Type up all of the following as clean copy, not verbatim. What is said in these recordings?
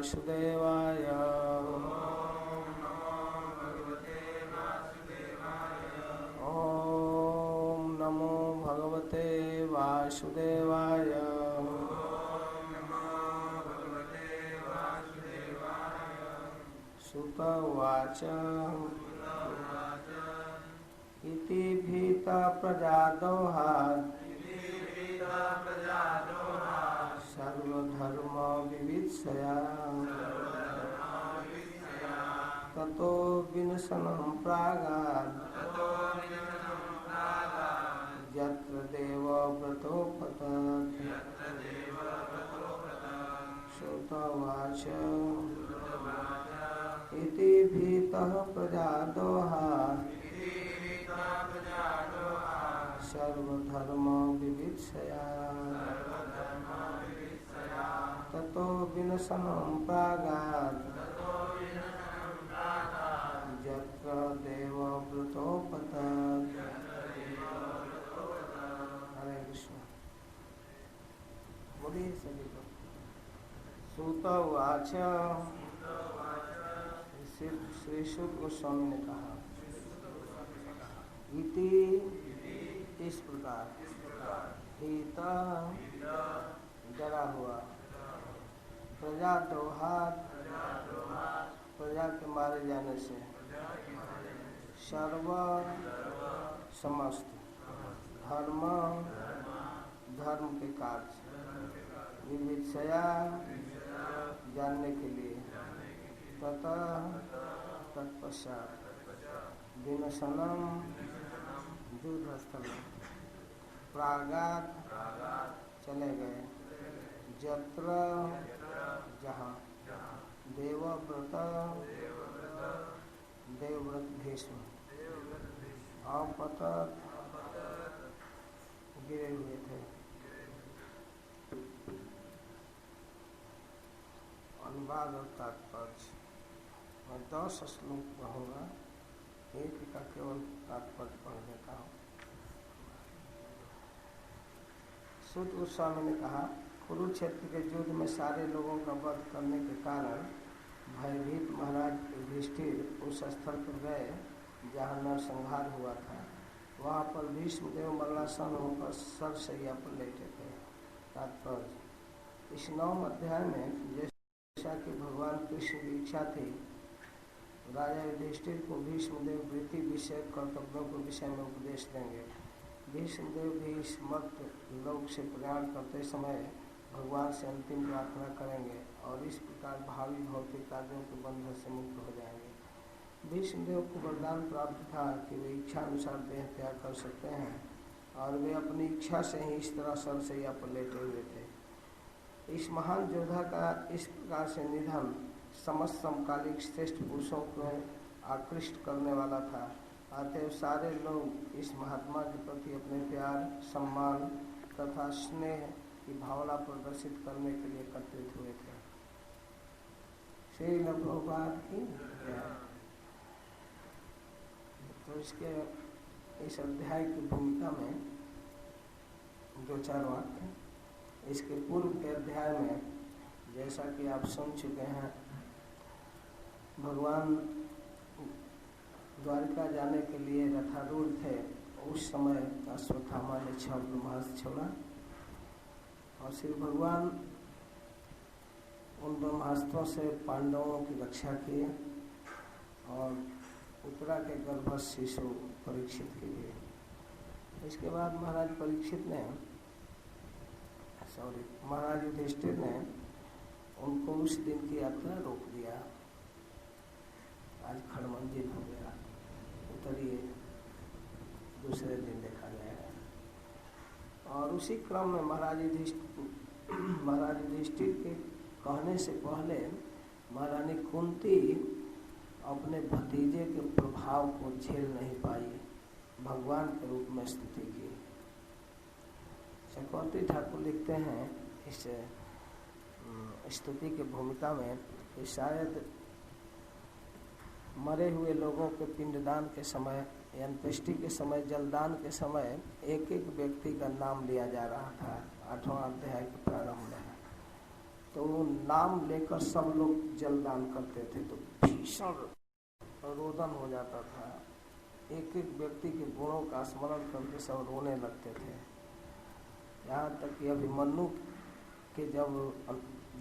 वासुदेवाय। ओम नमो भगवते वासुदेवाय। सुत उवाच इति भीता प्रजादोहात् सर्वधर्म विवित्सया ततो विनशनं प्रागात् यत्र देवव्रतोपतत्। श्रुत उवाच इति भीतः प्रजादोहात् सर्वधर्म विवित्सया ततो विनशनं प्रागात् यत्र देवव्रतोपतत्। हरे कृष्ण। बोलिए सभी लोग। सूत उवाच श्री शुक गोस्वामी ने कहा इति इस प्रकार हिता डरा हुआ प्रजा दोहात प्रजा के मारे जाने से सर्व समस्त धर्म धर्म के कार्य विवित्सया जानने के लिए तथा तत्पश्चात विनशनम युद्ध स्थल प्रागात चले गए यत्र जहाँ देवव्रत देवव्रत भीष्म अपतत गिरे हुए थे। अनुवाद और तात्पर्य मैं 10 श्लोक पढ़ूंगा, एक का केवल तात्पर्य पढ़ देता हूँ। सूत गोस्वामी ने कहा कुरुक्षेत्र के युद्ध में सारे लोगों का वध करने के कारण भयभीत महाराज युधिष्ठिर उस स्थल पर गए जहाँ नरसंहार हुआ था। वहाँ पर भीष्मदेव मरणासन होकर सरसैया पर लेटे थे। तात्पर्य इस 9वें अध्याय में जैसा कि भगवान कृष्ण की इच्छा थी राजा युधिष्ठिर को भीष्मदेव वृत्ति विषय कर्तव्यों के विषय में उपदेश देंगे। भीष्मदेव भी इस मर्त लोक से प्रयाण करते समय भगवान से अंतिम प्रार्थना करेंगे और इस प्रकार भावी भौतिक कार्यों के बंधन से मुक्त हो जाएंगे। भीष्मदेव को वरदान प्राप्त था कि वे इच्छा अनुसार देह त्याग कर सकते हैं और वे अपनी इच्छा से ही इस तरह सरसैया पर लेटे हुए थे। इस महान योद्धा का इस प्रकार से निधन समस्त समकालिक श्रेष्ठ पुरुषों को आकृष्ट करने वाला था। अतएव सारे लोग इस महात्मा के प्रति अपने प्यार सम्मान तथा स्नेह की भावना प्रदर्शित करने के लिए एकत्रित हुए थे। श्री प्रभुपाद की तो इसके इस अध्याय की भूमिका में 2-4 वाक्य। इसके पूर्व के अध्याय में जैसा कि आप सुन चुके हैं भगवान द्वारिका जाने के लिए रथारूढ़ थे। उस समय अश्वत्थामा ने 6 ब्रह्मास्त्र छोड़ा और श्री भगवान उन ब्रह्मास्त्रों से पांडवों की रक्षा की और उत्तरा के गर्भस्थ शिशु परीक्षित के लिए। इसके बाद महाराज युधिष्ठिर ने उनको उस दिन की यात्रा रोक दिया। आज खड़मंजिल हो गया, उतरिए दूसरे दिन देखा जाएगा। और उसी क्रम में महाराज युधिष्ठिर के कहने से पहले महारानी कुंती अपने भतीजे के प्रभाव को झेल नहीं पाई, भगवान के रूप में स्तुति की। चक्रवर्ती ठाकुर लिखते हैं इस स्तुति की भूमिका में कि शायद मरे हुए लोगों के पिंडदान के समय या अंत्येष्टि के समय जलदान के समय एक एक व्यक्ति का नाम लिया जा रहा था। 8वां अध्याय के प्रारंभ में तो वो नाम लेकर सब लोग जलदान करते थे, तो भीषण रोदन हो जाता था। एक एक व्यक्ति के गुणों का स्मरण करके सब रोने लगते थे। यहाँ तक कि अभिमन्यु के जब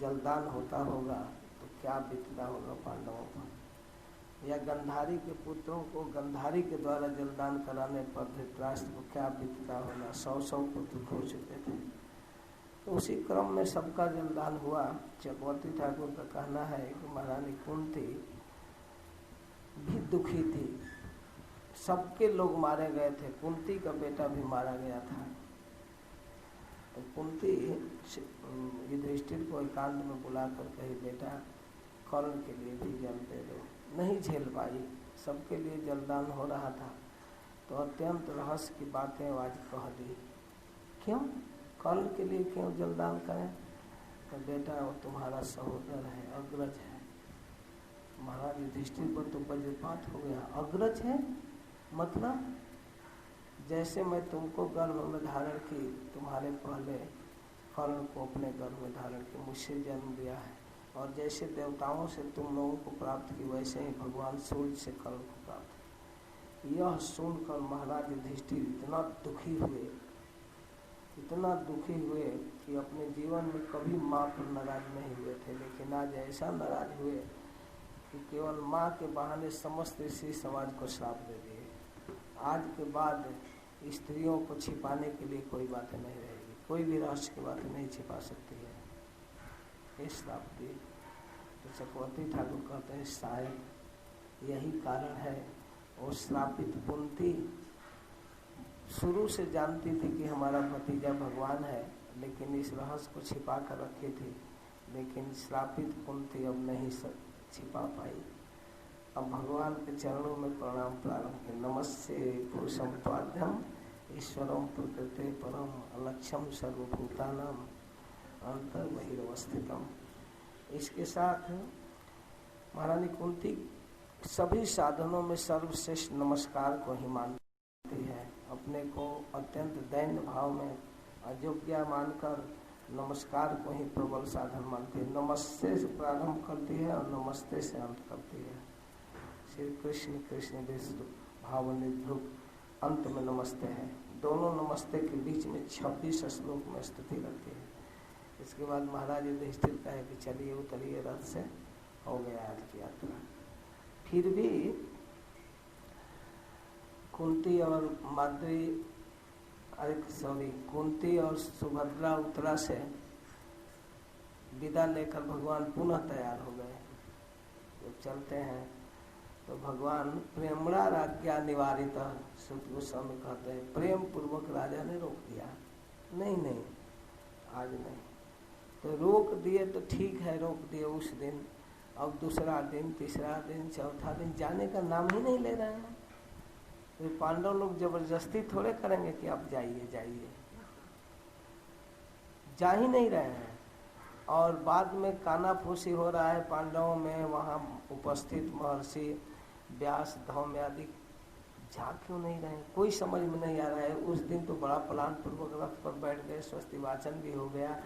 जलदान होता होगा तो क्या बीतता होगा पांडवों पर, या गंधारी के पुत्रों को गंधारी के द्वारा जलदान कराने पर धृतराष्ट्र को क्या बीतता होगा। 100 पुत्र खो चुके थे। तो उसी क्रम में सबका जलदान हुआ। चक्रवर्ती ठाकुर का कहना है कि महारानी कुंती भी दुखी थी। सबके लोग मारे गए थे, कुंती का बेटा भी मारा गया था। तो कुंती युधिष्ठिर को एकांत में बुलाकर कही, बेटा कर्ण के लिए भी जल दे दो। नहीं झेल पाई, सबके लिए जलदान हो रहा था, तो अत्यंत रहस्य की बातें आज कह दी। क्यों कर्ण के लिए क्यों जलदान करें? तो बेटा वो तुम्हारा सहोदर है, अग्रज है। महाराज युधिष्ठिर पर तो वज्रपात हो गया। अग्रज है मतलब जैसे मैं तुमको गर्भ में धारण की, तुम्हारे पहले कर्ण को अपने गर्भ में धारण की, मुझसे जन्म लिया है, और जैसे देवताओं से तुम लोगों को प्राप्त की, वैसे ही भगवान सूर्य से कर्ण को प्राप्त। यह सुनकर महाराज युधिष्ठिर इतना दुखी हुए कि अपने जीवन में कभी माँ पर नाराज नहीं हुए थे, लेकिन आज ऐसा नाराज हुए कि केवल माँ के बहाने समस्त स्त्री समाज को श्राप दे दिए। आज के बाद स्त्रियों को छिपाने के लिए कोई बातें नहीं रहेगी, कोई भी रहस्य की बातें नहीं छिपा सकती है, ये श्राप दी। तो चक्रवर्ती ठाकुर कहते हैं शायद यही कारण है। वो श्रापित कुंती शुरू से जानती थी कि हमारा भतीजा भगवान है, लेकिन इस रहस्य को छिपा कर रखी थी। लेकिन श्रापित कुंती अब नहीं छिपा पाई। अब भगवान के चरणों में प्रणाम प्रारंभ किया। नमस्ते पुरुषम त्वाद्यम ईश्वरम प्रकृते परम अलक्ष्यम सर्वभूतानाम अंतर बहिर्वस्थितम। इसके साथ महारानी कुंती सभी साधनों में सर्वश्रेष्ठ नमस्कार को ही मानती है। अपने को अत्यंत दैन्य भाव में अयोग्य मानकर नमस्कार को ही प्रबल साधन मानती है। नमस्ते से प्रारंभ करती है और नमस्ते से अंत करती है। श्री कृष्ण कृष्ण विष्णु भाव निधुक, अंत में नमस्ते है। दोनों नमस्ते के बीच में 26 श्लोक में स्तुति रखती है। इसके बाद महाराज युधिष्ठिर कहे कि चलिए उतरिए रथ से, हो गया आज की यात्रा। फिर भी कुंती और कुंती और सुभद्रा उत्तरा से विदा लेकर भगवान पुनः तैयार हो गए। जब चलते हैं तो भगवान प्रेमणा राज्ञा निवारित, सुत गोस्वामी कहते हैं, प्रेम पूर्वक राजा ने रोक दिया। नहीं आज नहीं। तो रोक दिए तो ठीक है, रोक दिए उस दिन। अब दूसरा दिन, तीसरा दिन, चौथा दिन, जाने का नाम ही नहीं ले रहे हैं। तो पांडव लोग जबरदस्ती थोड़े करेंगे कि आप जाइए जाइए, जा ही नहीं रहे हैं। और बाद में कानाफूसी हो रहा है पांडवों में। वहाँ उपस्थित महर्षि व्यास, धौम्य आदि जा क्यों नहीं रहे, कोई समझ में नहीं आ रहा है। उस दिन तो बड़ा प्लान पूर्वक रथ पर बैठ गए, स्वस्ति वाचन भी हो गया,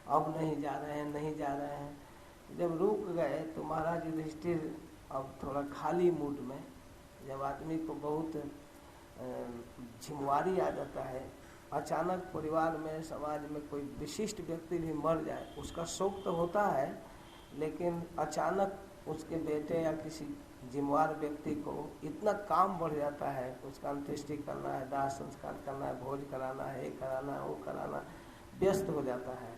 अब नहीं जा रहे हैं। जब रुक गए तो महाराज युधिष्ठिर अब थोड़ा खाली मूड में, जब आदमी को बहुत जिम्मेवारी आ जाता है, अचानक परिवार में, समाज में कोई विशिष्ट व्यक्ति भी मर जाए, उसका शोक तो होता है, लेकिन अचानक उसके बेटे या किसी जिम्मेवार व्यक्ति को इतना काम बढ़ जाता है, उसका अंत्येष्टि करना है, दाह संस्कार करना है, भोज कराना है, ये कराना है, वो कराना, व्यस्त हो जाता है।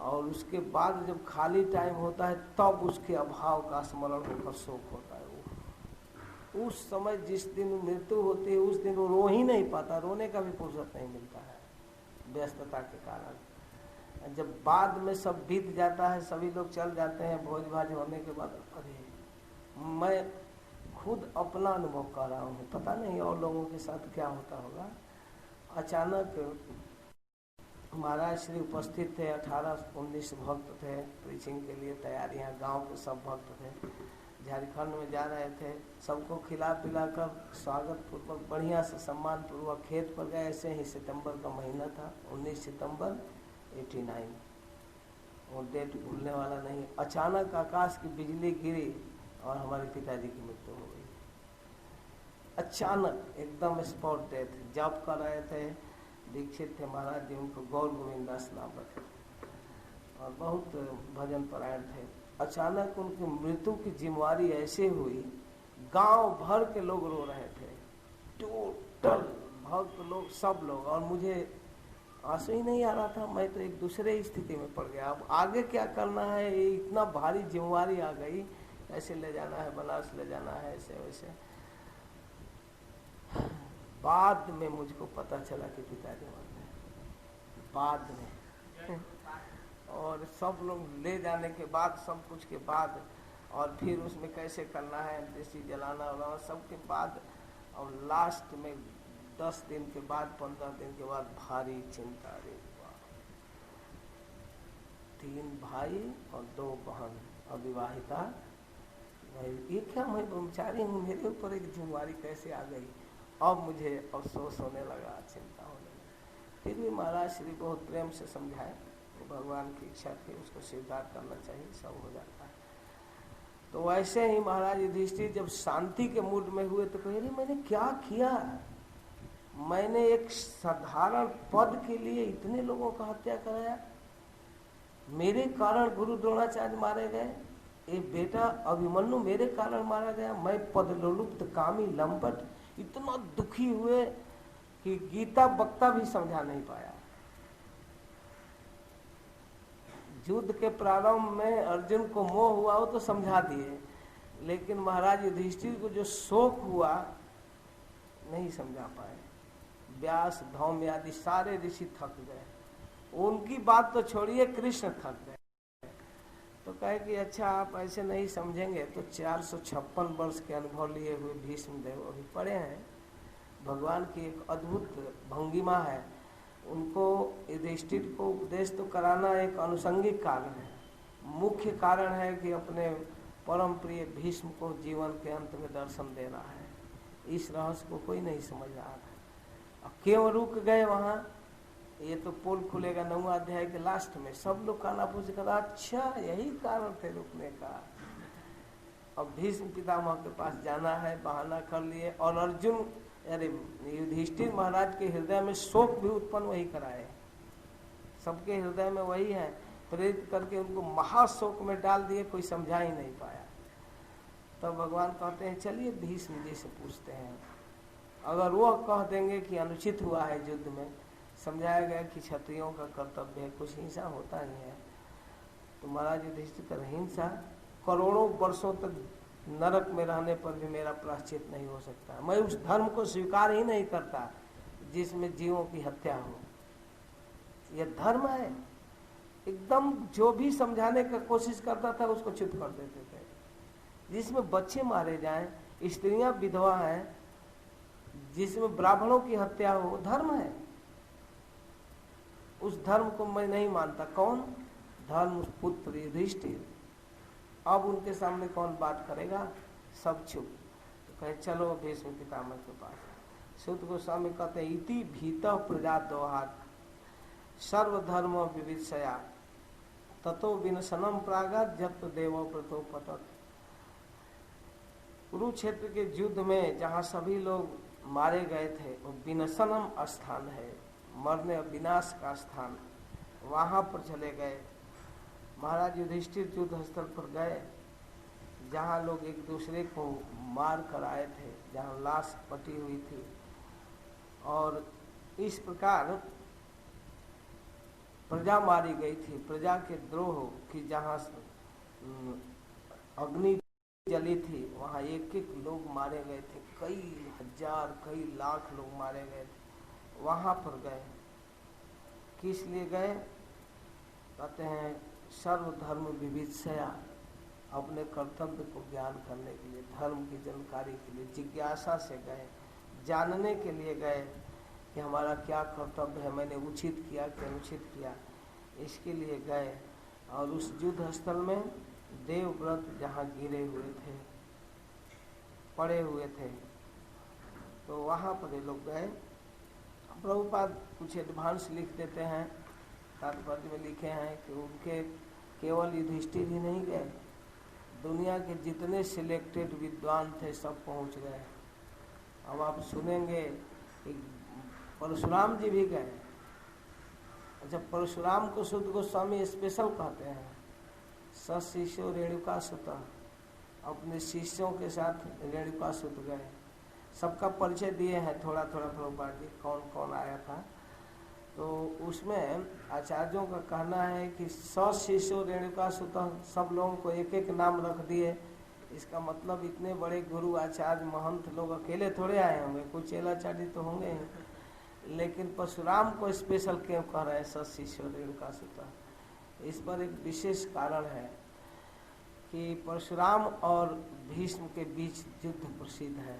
और उसके बाद जब खाली टाइम होता है तब उसके अभाव का स्मरण होकर शोक होता है। उस समय जिस दिन मृत्यु होती है उस दिन वो रो ही नहीं पाता, रोने का भी फुर्सत नहीं मिलता है व्यस्तता के कारण। जब बाद में सब बीत जाता है, सभी लोग चल जाते हैं, भोज भाज होने के बाद, अरे मैं खुद अपना अनुभव कर रहा हूँ, पता नहीं और लोगों के साथ क्या होता होगा। अचानक महाराज श्री उपस्थित थे, 18-19 भक्त थे, प्रीचिंग के लिए तैयार, यहाँ गाँव के सब भक्त थे, झारखंड में जा रहे थे। सबको खिला पिलाकर स्वागत पूर्वक बढ़िया से सम्मान पूर्वक खेत पर गए। ऐसे ही सितंबर का महीना था, 19 सितंबर 89। वो डेट भूलने वाला नहीं। अचानक आकाश की बिजली गिरी और हमारे पिताजी की मृत्यु हो गई। अचानक एकदम स्पॉट डेथ। जॉब कर रहे थे, दीक्षित थे महाराज जी, उनको गौर गोविंद दास नाम रखे और बहुत भजन परायण थे। अचानक उनकी मृत्यु की जिम्मेवारी ऐसे हुई, गांव भर के लोग रो रहे थे, टोटल भक्त लोग, सब लोग, और मुझे आंसू ही नहीं आ रहा था। मैं तो एक दूसरे स्थिति में पड़ गया। अब आगे क्या करना है, ये इतना भारी जिम्मेवारी आ गई, कैसे ले जाना है, बनारस ले जाना है, ऐसे वैसे। बाद में मुझको पता चला कि पिताजी मर गए, बाद में। और सब लोग ले जाने के बाद, सब कुछ के बाद, और फिर उसमें कैसे करना है, देसी जलाना वाला सब के बाद, और लास्ट में 10 दिन के बाद, 15 दिन के बाद भारी चिंता। रे 3 भाई और 2 बहन अविवाहिता। ये क्या, मैं ब्रह्मचारी हूँ, मेरे ऊपर एक जिम्मेवारी कैसे आ गई। अब मुझे अफसोस होने लगा, चिंता होने लगी। फिर भी महाराज श्री बहुत प्रेम से समझाए, तो भगवान की इच्छा थी, उसको स्वीकार करना चाहिए, सब हो जाता है। तो वैसे ही महाराज युधिष्ठिर जब शांति के मूड में हुए तो कहे, मैंने क्या किया, मैंने एक साधारण पद के लिए इतने लोगों का हत्या कराया, मेरे कारण गुरु द्रोणाचार्य मारे गए, एक बेटा अभिमन्यु मेरे कारण मारा गया, मैं पदलोलुप्त कामी लंपट। इतना दुखी हुए कि गीता वक्ता भी समझा नहीं पाया। युद्ध के प्रारंभ में अर्जुन को मोह हुआ, वो तो समझा दिए, लेकिन महाराज युधिष्ठिर को जो शोक हुआ नहीं समझा पाए। व्यास, धौम्य आदि सारे ऋषि थक गए, उनकी बात तो छोड़िए, कृष्ण थक गए। तो कहे कि अच्छा आप ऐसे नहीं समझेंगे तो 456 वर्ष के अनुभव लिए हुए भीष्म देव अभी पड़े हैं। भगवान की एक अद्भुत भंगिमा है, उनको युधिष्ठिर को उपदेश तो कराना एक अनुषंगिक कारण है, मुख्य कारण है कि अपने परम प्रिय भीष्म को जीवन के अंत में दर्शन देना है। इस रहस्य को कोई नहीं समझ रहा था। अब क्यों रुक गए वहाँ, ये तो पोल खुलेगा 9वां अध्याय के लास्ट में, सब लोग काना पूछ कर, अच्छा यही कारण थे रुकने का। अब भीष्म पितामह के पास जाना है, बहाना कर लिए, और अर्जुन, अरे युधिष्ठिर महाराज के हृदय में शोक भी उत्पन्न वही कराए, सबके हृदय में वही है, प्रेरित करके उनको महाशोक में डाल दिए, कोई समझा ही नहीं पाया। तब भगवान कहते हैं चलिए भीष्म जी से पूछते हैं, अगर वो कह देंगे कि अनुचित हुआ है युद्ध में, समझाया गया कि क्षत्रियों का कर्तव्य है, कुछ हिंसा होता ही है, तो महाराज युधिष्ठिर कर, हिंसा करोड़ों वर्षों तक नरक में रहने पर भी मेरा प्रायश्चित नहीं हो सकता। मैं उस धर्म को स्वीकार ही नहीं करता जिसमें जीवों की हत्या हो। यह धर्म है। एकदम जो भी समझाने का कोशिश करता था उसको चुप कर देते थे। जिसमें बच्चे मारे जाएं, स्त्रियां विधवा हैं, जिसमें ब्राह्मणों की हत्या हो, धर्म है। उस धर्म को मैं नहीं मानता। कौन? धर्म पुत्र युधिष्ठिर। अब उनके सामने कौन बात करेगा, सब चुप। तो कहे चलो भीष्म पितामह के पास। सूत गोस्वामी कहते हैं, इति भीतः प्रजा दोहात सर्वधर्म विविधया ततो विनशनम प्रागत जब देवो प्रतो पतत। कुरुक्षेत्र के युद्ध में जहाँ सभी लोग मारे गए थे, वो विनशनम स्थान है, मरने विनाश का स्थान, वहां पर चले गए। महाराज युधिष्ठिर युद्ध स्थल पर गए, जहाँ लोग एक दूसरे को मार कर आए थे, जहाँ लाश पटी हुई थी, और इस प्रकार प्रजा मारी गई थी। प्रजा के द्रोह की जहाँ अग्नि जली थी, वहाँ एक एक लोग मारे गए थे, कई हजार कई लाख लोग मारे गए थे। वहाँ पर गए, किस लिए गए? कहते हैं सर्वधर्म विविधया, अपने कर्तव्य को ज्ञान करने के लिए, धर्म की जानकारी के लिए, जिज्ञासा से गए, जानने के लिए गए कि हमारा क्या कर्तव्य है, मैंने उचित किया कि अनुचित किया, इसके लिए गए। और उस युद्ध स्थल में देवव्रत जहाँ गिरे हुए थे, पड़े हुए थे, तो वहाँ पर ये लोग गए। प्रभुपाद कुछ एडवांस लिख देते हैं, तात्पर्य में लिखे हैं कि उनके केवल युधिष्ठिर ही नहीं गए, दुनिया के जितने सिलेक्टेड विद्वान थे सब पहुंच गए। अब आप सुनेंगे कि परशुराम जी भी गए। अच्छा, परशुराम को शुद्ध गोस्वामी स्पेशल कहते हैं। सशिष्यो रेणुका सुत, अपने शिष्यों के साथ रेणुका सुत गए। सबका परिचय दिए हैं थोड़ा थोड़ा प्रभुपाद जी, कौन कौन आया था। तो उसमें आचार्यों का कहना है कि सशिष्यो रेणुका सुत, सब लोगों को एक एक नाम रख दिए। इसका मतलब इतने बड़े गुरु आचार्य महंत लोग अकेले थोड़े आए होंगे, कुछ चेलाचारी तो होंगे ही। लेकिन परशुराम को स्पेशल क्यों कह रहे हैं सशिष्यो रेणुका सुत? इस पर एक विशेष कारण है कि परशुराम और भीष्म के बीच युद्ध प्रसिद्ध है।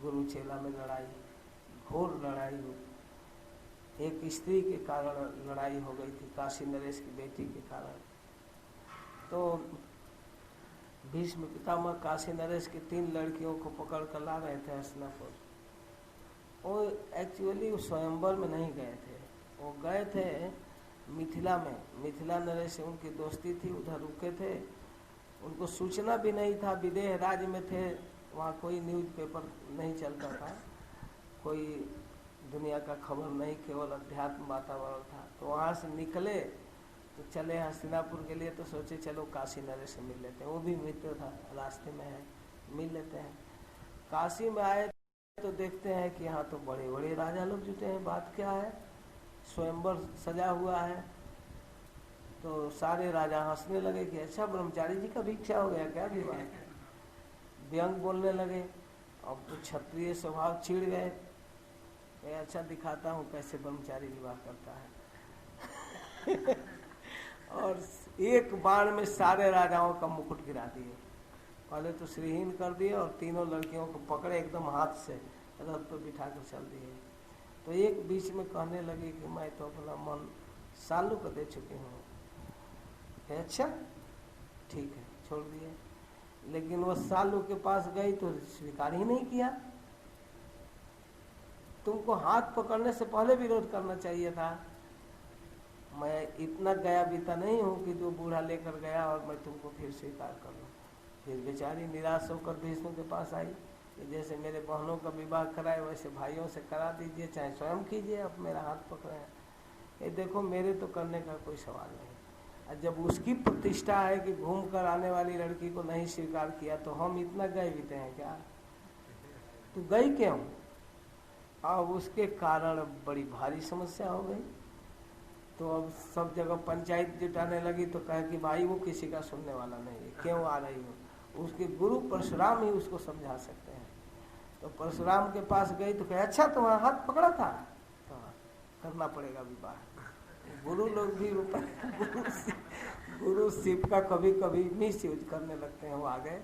गुरु चेला में लड़ाई, घोर लड़ाई हुई। एक स्त्री के कारण लड़ाई हो गई थी, काशी नरेश की बेटी के कारण। तो भीष्म पितामह काशी नरेश की 3 लड़कियों को पकड़ कर ला रहे थे हस्तिनापुर। वो एक्चुअली स्वयंवर में नहीं गए थे, वो गए थे मिथिला में। मिथिला नरेश से उनकी दोस्ती थी, उधर रुके थे। उनको सूचना भी नहीं था, विदेह राज्य में थे, वहाँ कोई न्यूज़पेपर नहीं चलता था, कोई दुनिया का खबर नहीं, केवल अध्यात्म वातावरण था। तो वहाँ से निकले तो चले हस्तिनापुर के लिए, तो सोचे चलो काशी नरेश से मिल लेते हैं। वो भी मित्र था, रास्ते में है, मिल लेते हैं। काशी में आए तो देखते हैं कि यहाँ तो बड़े बड़े राजा लोग जुटे हैं। बात क्या है? स्वयंवर सजा हुआ है। तो सारे राजा हंसने लगे कि अच्छा ब्रह्मचारी जी का भी इच्छा हो गया क्या विवाह? व्यंग बोलने लगे। अब तो क्षत्रिय स्वभाव चिढ़ गए, अच्छा दिखाता हूँ कैसे ब्रह्मचारी विवाह करता है। और एक बाण में सारे राजाओं का मुकुट गिरा दिए। पहले तो श्रीहीन कर दिए और तीनों लड़कियों को पकड़े एकदम हाथ से रथ पर बिठा कर चल दिए। तो एक बीच में कहने लगी कि मैं तो अपना मन सालू को दे चुकी हूँ। अच्छा ठीक है, छोड़ दिए। लेकिन वो सालू के पास गई तो स्वीकार ही नहीं किया। तुमको हाथ पकड़ने से पहले विरोध करना चाहिए था। मैं इतना गया बीता नहीं हूँ कि जो बूढ़ा लेकर गया और मैं तुमको फिर स्वीकार कर लूँ। फिर बेचारी निराश होकर भीष्म के पास आई कि जैसे मेरे बहनों का विवाह कराए वैसे भाइयों से करा दीजिए, चाहे स्वयं कीजिए, अब मेरा हाथ पकड़े हैं। ये देखो मेरे तो करने का कोई सवाल नहीं। और जब उसकी प्रतिष्ठा है कि घूम कर आने वाली लड़की को नहीं स्वीकार किया, तो हम इतना गए बीते हैं क्या? तो गई क्यों? अब उसके कारण बड़ी भारी समस्या हो गई। तो अब सब जगह पंचायत जुटाने लगी। तो कहे कि भाई वो किसी का सुनने वाला नहीं है, क्यों आ रही हो? उसके गुरु परशुराम ही उसको समझा सकते हैं। तो परशुराम के पास गई तो कहे अच्छा तुम्हारा हाथ पकड़ा था, तो करना पड़ेगा विवाह। गुरु लोग भी गुरु शिव का कभी कभी मिस यूज करने लगते हैं। वो आ गए,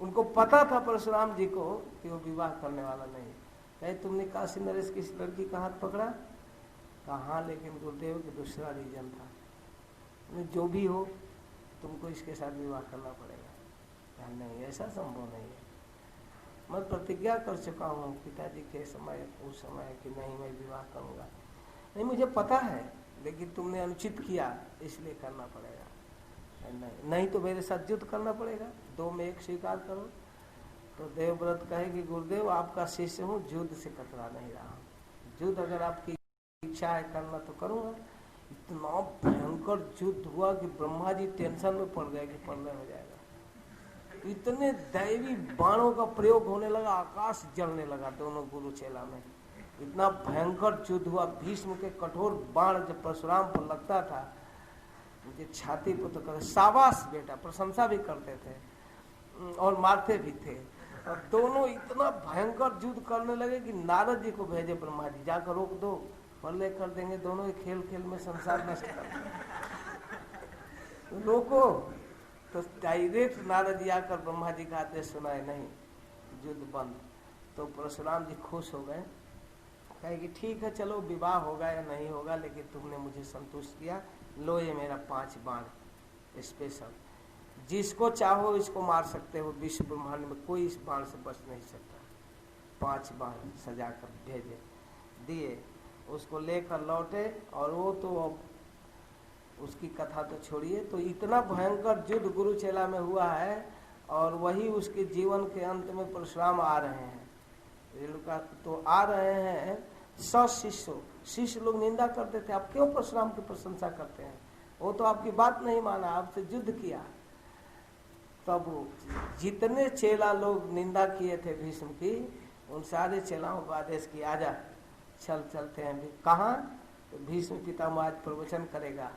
उनको पता था परशुराम जी को कि वो विवाह करने वाला नहीं। कहे तुमने काशी नरेश की लड़की का हाथ पकड़ा? कहा लेकिन गुरुदेव के दूसरा रीजन था, जो भी हो तुमको इसके साथ विवाह करना पड़ेगा। नहीं, ऐसा संभव नहीं है। मैं प्रतिज्ञा कर चुका हूँ पिताजी के समय, उस समय कि नहीं मैं विवाह करूँगा। नहीं, मुझे पता है, लेकिन तुमने अनुचित किया इसलिए करना पड़ेगा। नहीं तो मेरे साथ युद्ध करना पड़ेगा, 2 में 1 स्वीकार करो। तो देवव्रत कहे कि गुरुदेव आपका शिष्य हूँ, युद्ध से कतरा नहीं रहा हूँ। युद्ध अगर आपकी इच्छा है करना तो करूँगा। इतना भयंकर युद्ध हुआ कि ब्रह्मा जी टेंशन में पड़ गए कि प्रलय हो जाएगा। इतने दैवी बाणों का प्रयोग होने लगा, आकाश जलने लगा दोनों गुरु चेला में। इतना भयंकर युद्ध हुआ। भीष्म के कठोर बाण जब परशुराम पर लगता था, मुझे छाती पर तो कहते शाबाश बेटा, प्रशंसा भी करते थे और मारते भी थे। और दोनों इतना भयंकर युद्ध करने लगे कि नारद जी को भेजे ब्रह्मा जी, जाकर रोक दो, प्रलय कर देंगे, दोनों ही खेल खेल में संसार नष्ट कर देंगे, रोको। तो डायरेक्ट नारद जी आकर ब्रह्मा जी का आदेश सुनाए, नहीं युद्ध बंद। तो परशुराम जी खुश हो गए, कहे कि ठीक है चलो विवाह होगा या नहीं होगा, लेकिन तुमने मुझे संतुष्ट किया। लो ये मेरा 5 बाण स्पेशल, जिसको चाहो इसको मार सकते हो, विश्व ब्रह्मांड में कोई इस बाण से बच नहीं सकता। 5 बाण सजा कर भेजे, दिए, उसको लेकर लौटे। और वो तो अब उसकी कथा तो छोड़िए। तो इतना भयंकर युद्ध गुरु चेला में हुआ है और वही उसके जीवन के अंत में परशुराम आ रहे हैं। रेणुका तो आ रहे हैं, शिष्य लोग निंदा करते थे, आप क्यों परशुराम की प्रशंसा करते हैं, वो तो आपकी बात नहीं माना, आपसे युद्ध किया। तब जितने चेला लोग निंदा किए थे भीष्म की, उन सारे चेलाओं को आदेश किया, आजा चलते हैं। कहाँ? तो भीष्म पितामह आज प्रवचन करेगा,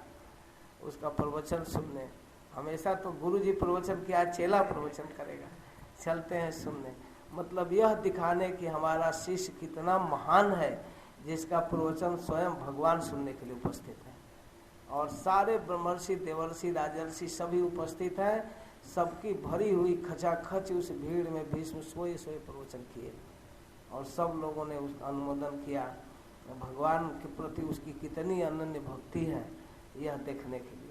उसका प्रवचन सुनने। हमेशा तो गुरु जी प्रवचन किया, चेला प्रवचन करेगा, चलते हैं सुनने। मतलब यह दिखाने कि हमारा शिष्य कितना महान है, जिसका प्रवचन स्वयं भगवान सुनने के लिए उपस्थित है। और सारे ब्रह्मर्षि, देवर्षि, राजर्षि सभी उपस्थित हैं। सबकी भरी हुई खचाखच उस भीड़ में भीष्म सोए प्रवचन किए और सब लोगों ने उसका अनुमोदन किया। भगवान के प्रति उसकी कितनी अनन्य भक्ति है, यह देखने के लिए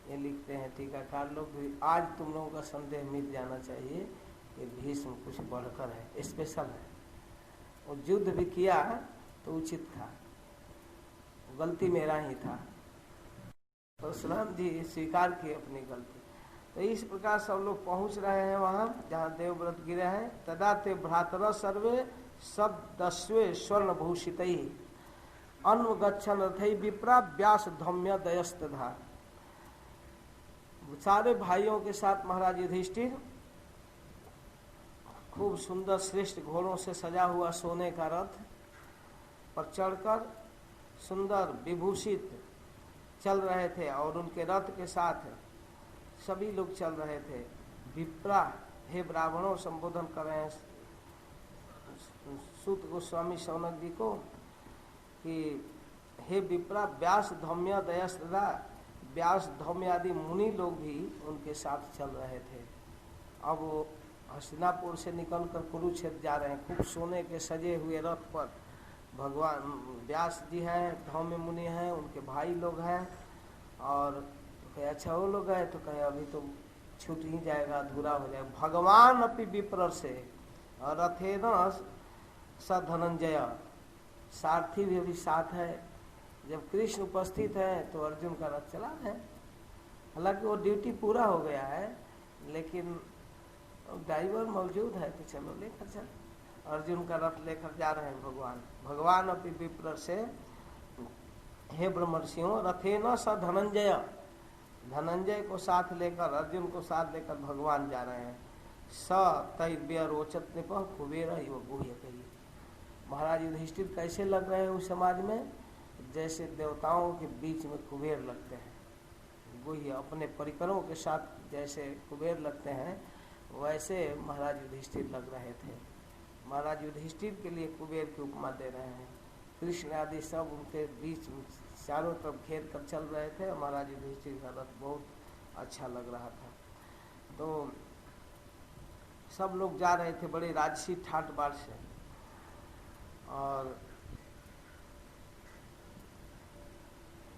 ये लिखते हैं टीकाकार लोग भी। आज तुम लोगों का संदेह मिट जाना चाहिए कि भीष्म कुछ बढ़कर है, स्पेशल है। और युद्ध भी किया तो उचित था, गलती मेरा ही था। परशुराम जी स्वीकार किए अपनी गलती। तो इस प्रकार सब लोग पहुंच रहे हैं वहां जहां देवव्रत गिरे हैं। तदा ते भ्रातर सर्वे सदस्वे स्वर्ण भूषित अन्वगच्छन रथै विप्रा व्यास धौम्य दयस्तधा। सारे भाइयों के साथ महाराज युधिष्ठिर खूब सुंदर श्रेष्ठ घोड़ों से सजा हुआ सोने का रथ पर चढ़कर सुंदर विभूषित चल रहे थे और उनके रथ के साथ सभी लोग चल रहे थे। विप्रा, हे ब्राह्मणों, संबोधन कर रहे हैं सूत गोस्वामी शौनक जी को कि हे विप्रा, व्यास धौम्य दयस्तदा, व्यास धौम्य आदि मुनि लोग भी उनके साथ चल रहे थे। अब वो हस्तिनापुर से निकलकर कुरुक्षेत्र जा रहे हैं, खूब सोने के सजे हुए रथ पर भगवान व्यास जी हैं, धौम्य मुनि हैं, उनके भाई लोग हैं। और कहे अच्छा वो लोग गए, तो कहे अभी तो छूट ही जाएगा, अधूरा हो जाएगा। भगवान अपनी विप्र से रथे न स धनंजय, सारथी भी अभी साथ है। जब कृष्ण उपस्थित है तो अर्जुन का रथ चला है। हालांकि वो ड्यूटी पूरा हो गया है, लेकिन ड्राइवर मौजूद है तो चलो लेकर चल। अर्जुन का रथ लेकर जा रहे हैं भगवान अपनी विप्र से, हे ब्रह्मर्षियों, रथे न स धनंजय, धनंजय को साथ लेकर, अर्जुन को साथ लेकर भगवान जा रहे हैं। स तैव्य रोचत निप कुबेर इव गुह्य कही। महाराज युधिष्ठिर कैसे लग रहे हैं उस समाज में? जैसे देवताओं के बीच में कुबेर लगते हैं। गुह्य अपने परिकरों के साथ जैसे कुबेर लगते हैं, वैसे महाराज युधिष्ठिर लग रहे थे। महाराज युधिष्ठिर के लिए कुबेर की उपमा दे रहे हैं। कृष्ण आदि सब उनके बीच चारों तरफ घेर कर चल रहे थे। महाराज युधिष्ठिर का रथ बहुत अच्छा लग रहा था। तो सब लोग जा रहे थे बड़े राजसी ठाट बाट से। और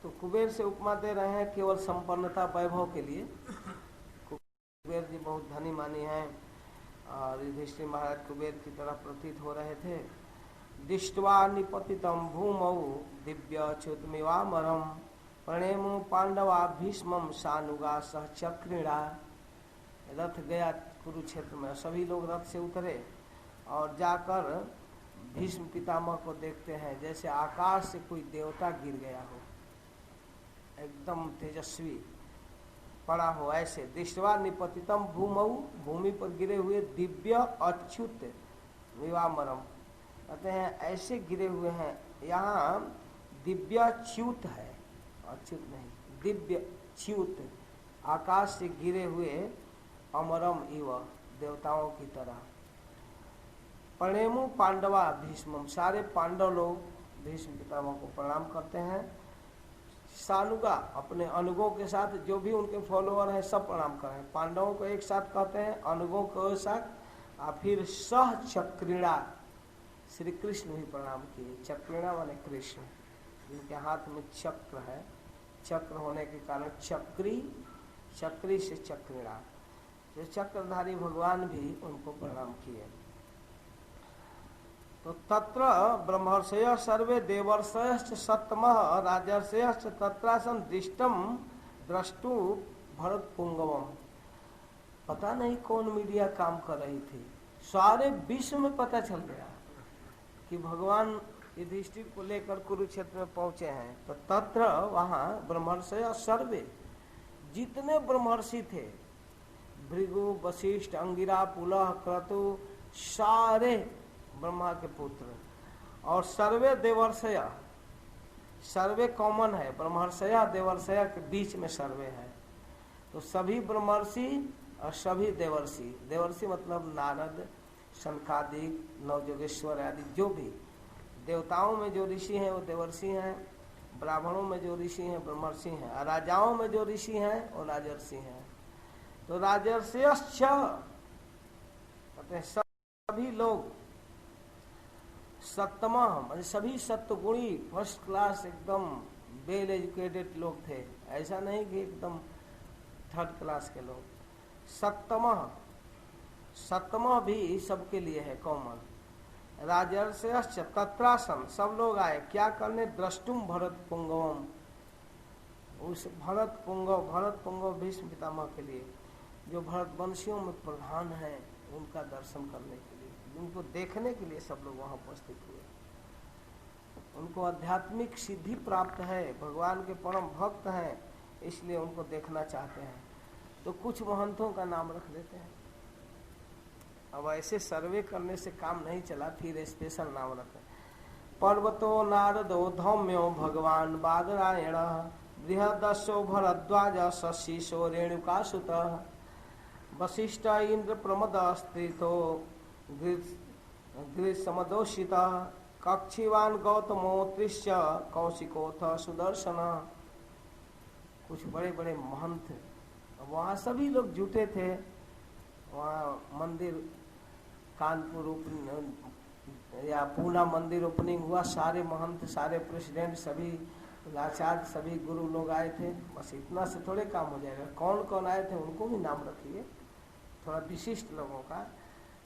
तो कुबेर से उपमा दे रहे हैं केवल संपन्नता वैभव के लिए। कुबेर जी बहुत धनी मानी हैं और युधिष्ठिर महाराज कुबेर की तरह प्रतीत हो रहे थे। दिष्ट्वा निपतितम भूमौ दिव्य च्युतमिवामरम प्रणेमो पांडवा भीष्मम सानुगा सह चक्रीड़ा। रथ गया कुरुक्षेत्र में, सभी लोग रथ से उतरे और जाकर भीष्म पितामह को देखते हैं जैसे आकाश से कोई देवता गिर गया हो, एकदम तेजस्वी पड़ा हो ऐसे। दृष्टवा निपतितम भूमौ, भूमि पर गिरे हुए दिव्य अच्युत विवामरम, कहते हैं ऐसे गिरे हुए हैं। यहाँ दिव्य च्युत है, अच्युत नहीं, दिव्य च्युत, आकाश से गिरे हुए अमरम इव, देवताओं की तरह। प्रणेमु पांडवा भीष्मम, सारे पांडव लोग भीष्म पितामह को प्रणाम करते हैं। सानुगा, अपने अनुगों के साथ जो भी उनके फॉलोअर हैं सब प्रणाम करें। पांडवों को एक साथ कहते हैं, अनुगों को एक साथ। और फिर सह चक्रीड़ा, श्री कृष्ण भी प्रणाम किए। चक्रीड़ा माने कृष्ण, जिनके हाथ में चक्र है, चक्र होने के कारण चक्री, चक्री से चक्रीड़ा, जो चक्रधारी भगवान भी उनको प्रणाम किए। तो तत्र ब्रह्मर्षय सर्वे देवर्षयश्च सत्तमः राजर्षयश्च तत्रासन दृष्टम द्रष्टु भरत पुंगवम। पता नहीं कौन मीडिया काम कर रही थी, सारे विश्व में पता चल गया कि भगवान युधिष्ठिर को लेकर कुरुक्षेत्र में पहुंचे हैं। तो तत्र वहां ब्रह्मर्षय सर्वे, जितने ब्रह्मर्षि थे, भृगु वशिष्ठ अंगिरा पुलह क्रतु, सारे ब्रह्मा के पुत्र, और सर्वे देवर्षय, सर्वे कॉमन है, ब्रह्मर्षया देवर्षया के बीच में सर्वे है। तो सभी ब्रह्मर्षि और सभी देवर्षि, देवर्षि मतलब नारद शनकादिक नवजोगेश्वर आदि, जो भी देवताओं में जो ऋषि हैं वो देवर्षि हैं, ब्राह्मणों में जो ऋषि हैं ब्रह्मर्षि हैं, और राजाओं में जो ऋषि हैं वो राजर्षि हैं। तो राजर्षयश्च कहते हैं सभी लोग, सत्तमा मतलब सभी सत्वगुणी फर्स्ट क्लास एकदम वेल एजुकेटेड लोग थे, ऐसा नहीं कि एकदम थर्ड क्लास के लोग। सत्तमा भी सबके लिए है कॉमन। राजर्षयश्च तत्रासन, सब लोग आए क्या करने, द्रष्टुम भरत पुंगवम, उस भरत पुंगव भीष्म पितामह के लिए, जो भरत वंशियों में प्रधान हैं, उनका दर्शन करने के लिए, उनको देखने के लिए सब लोग वहां उपस्थित हुए। उनको आध्यात्मिक सिद्धि प्राप्त है, भगवान के परम भक्त हैं, इसलिए उनको देखना चाहते हैं। तो कुछ महंतों का नाम रख देते हैं। अब ऐसे सर्वे करने से काम नहीं चला, फिर स्पेशल नाम रखे। पर्वतो नारदो धौम्यो भगवान बादरायण, बृहदस्यो भरद्वाज शशिशो रेणुकासुत, वशिष्ठ इंद्र प्रमद स्त्रीतो ग्रीष्मदोषित, कक्षीवान गौतमो तृष्य कौशिकोथ सुदर्शन। कुछ बड़े बड़े महंत वहाँ सभी लोग जुटे थे। वहाँ मंदिर कानपुर या पूना मंदिर ओपनिंग हुआ, सारे महंत, सारे प्रेसिडेंट, सभी आचार्य, सभी गुरु लोग आए थे। बस इतना से थोड़े काम हो जाएगा। कौन कौन आए थे उनको भी नाम रखिए, थोड़ा विशिष्ट लोगों का।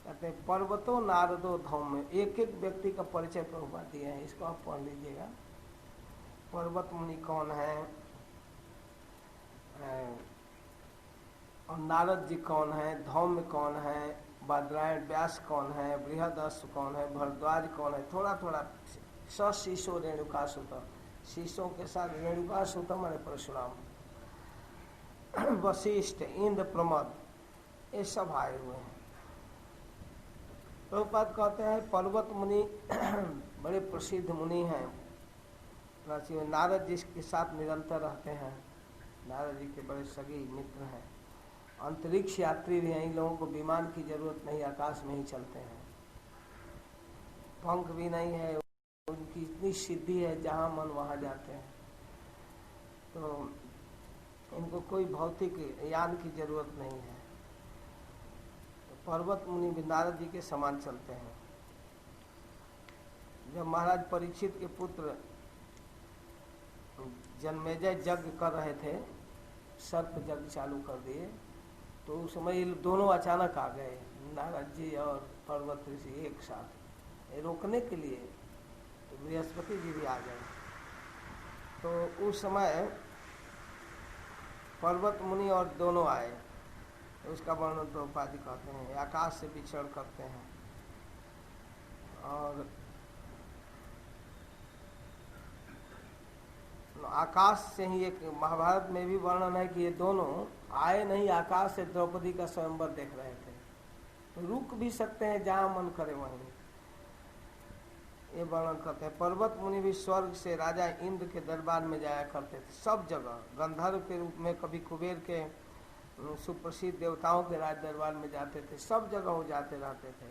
कहते हैं पर्वतो नारदो धौम्य, एक एक व्यक्ति का परिचय प्रभुपाद दिए हैं, इसको आप पढ़ लीजिएगा। पर्वत मुनि कौन है, और नारद जी कौन है, धौम्य कौन है, बादरायण व्यास कौन है, बृहदस्व कौन है, भरद्वाज कौन है, थोड़ा थोड़ा। शिशो रेणुकासुत, शिशों के साथ रेणुकासुत माने परशुराम, वशिष्ठ इंद्र प्रमद, ये सब आए हुए हैं। प्रभुपाद कहते हैं पर्वत मुनि बड़े प्रसिद्ध मुनि हैं, नारद जी के साथ निरंतर रहते हैं, नारद जी के बड़े सगी मित्र हैं। अंतरिक्ष यात्री भी हैं, इन लोगों को विमान की जरूरत नहीं, आकाश में ही चलते हैं, पंख भी नहीं है, उनकी इतनी सिद्धि है, जहाँ मन वहाँ जाते हैं। तो इनको कोई भौतिक यान की जरूरत नहीं है। तो पर्वत मुनि भी नारद जी के समान चलते हैं। जब महाराज परीक्षित के पुत्र जन्मेजय यज्ञ कर रहे थे, सर्प यज्ञ चालू कर दिए, तो उस समय ये दोनों अचानक आ गए, नारद जी और पर्वत ऋषि एक साथ, रोकने के लिए। तो बृहस्पति जी भी आ गए। तो उस समय पर्वत मुनि और दोनों आए, तो उसका वर्णन प्रभुपाद जी कहते हैं, आकाश से विचरण करते हैं। और आकाश से ही, एक महाभारत में भी वर्णन है कि ये दोनों आए नहीं, आकाश से द्रौपदी का स्वयंवर देख रहे थे। तो रुक भी सकते हैं, जहां मन करे वहीं, ये वर्णन करते हैं। पर्वत मुनि भी स्वर्ग से राजा इंद्र के दरबार में जाया करते थे, सब जगह गंधर्व के रूप में, कभी कुबेर के सुप्रसिद्ध देवताओं के राज दरबार में जाते थे, सब जगह वो जाते रहते थे।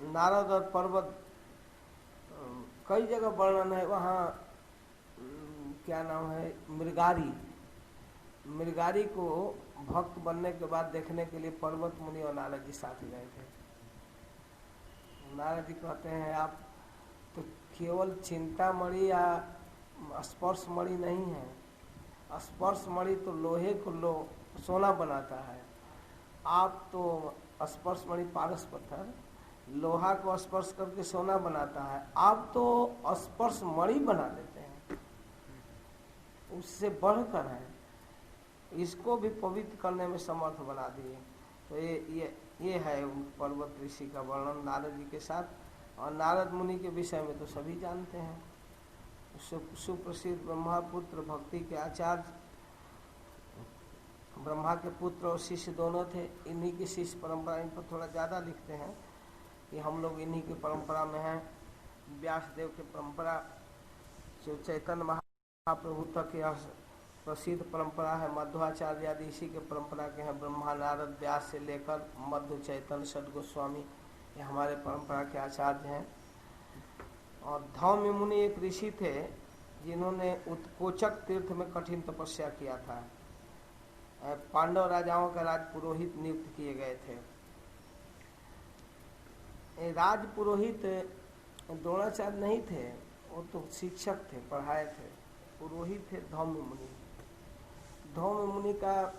नारद और पर्वत कई जगह वर्णन है। वहाँ क्या नाम है, मृगारी को भक्त बनने के बाद देखने के लिए पर्वत मुनि और नारद जी साथ गए थे। नारद जी कहते हैं आप तो केवल चिंतामणि या स्पर्श मणि नहीं है, स्पर्श मणि तो लोहे को सोना बनाता है, आप तो स्पर्श मणि पारस पत्थर, लोहा को स्पर्श करके सोना बनाता है, आप तो स्पर्श मणि बना देते हैं, उससे बढ़कर है, इसको भी पवित्र करने में समर्थ बना दिए। तो ये है पर्वत ऋषि का वर्णन नारद जी के साथ। और नारद मुनि के विषय में तो सभी जानते हैं, सुप्रसिद्ध ब्रह्मापुत्र भक्ति के आचार्य, ब्रह्मा के पुत्र और शिष्य दोनों थे। इन्हीं की शिष्य परंपरा, इन पर थोड़ा ज़्यादा लिखते हैं कि हम लोग इन्हीं की परंपरा में हैं। व्यासदेव की परंपरा, जो चैतन्य महाप्रभु तक यह प्रसिद्ध परंपरा है। मध्वाचार्य आदि इसी के परंपरा के हैं। ब्रह्मा नारद व्यास से लेकर मध्व चैतन्य षड गोस्वामी, ये हमारे परंपरा के आचार्य हैं। और धौम्य मुनि एक ऋषि थे जिन्होंने उत्कोचक तीर्थ में कठिन तपस्या किया था। पांडव राजाओं का राज पुरोहित नियुक्त किए गए थे। राज पुरोहित द्रोणाचार्य नहीं थे, वो तो शिक्षक थे, पढ़ाए थे। पुरोहित थे धौम्य मुनि। धौम्य मुनि का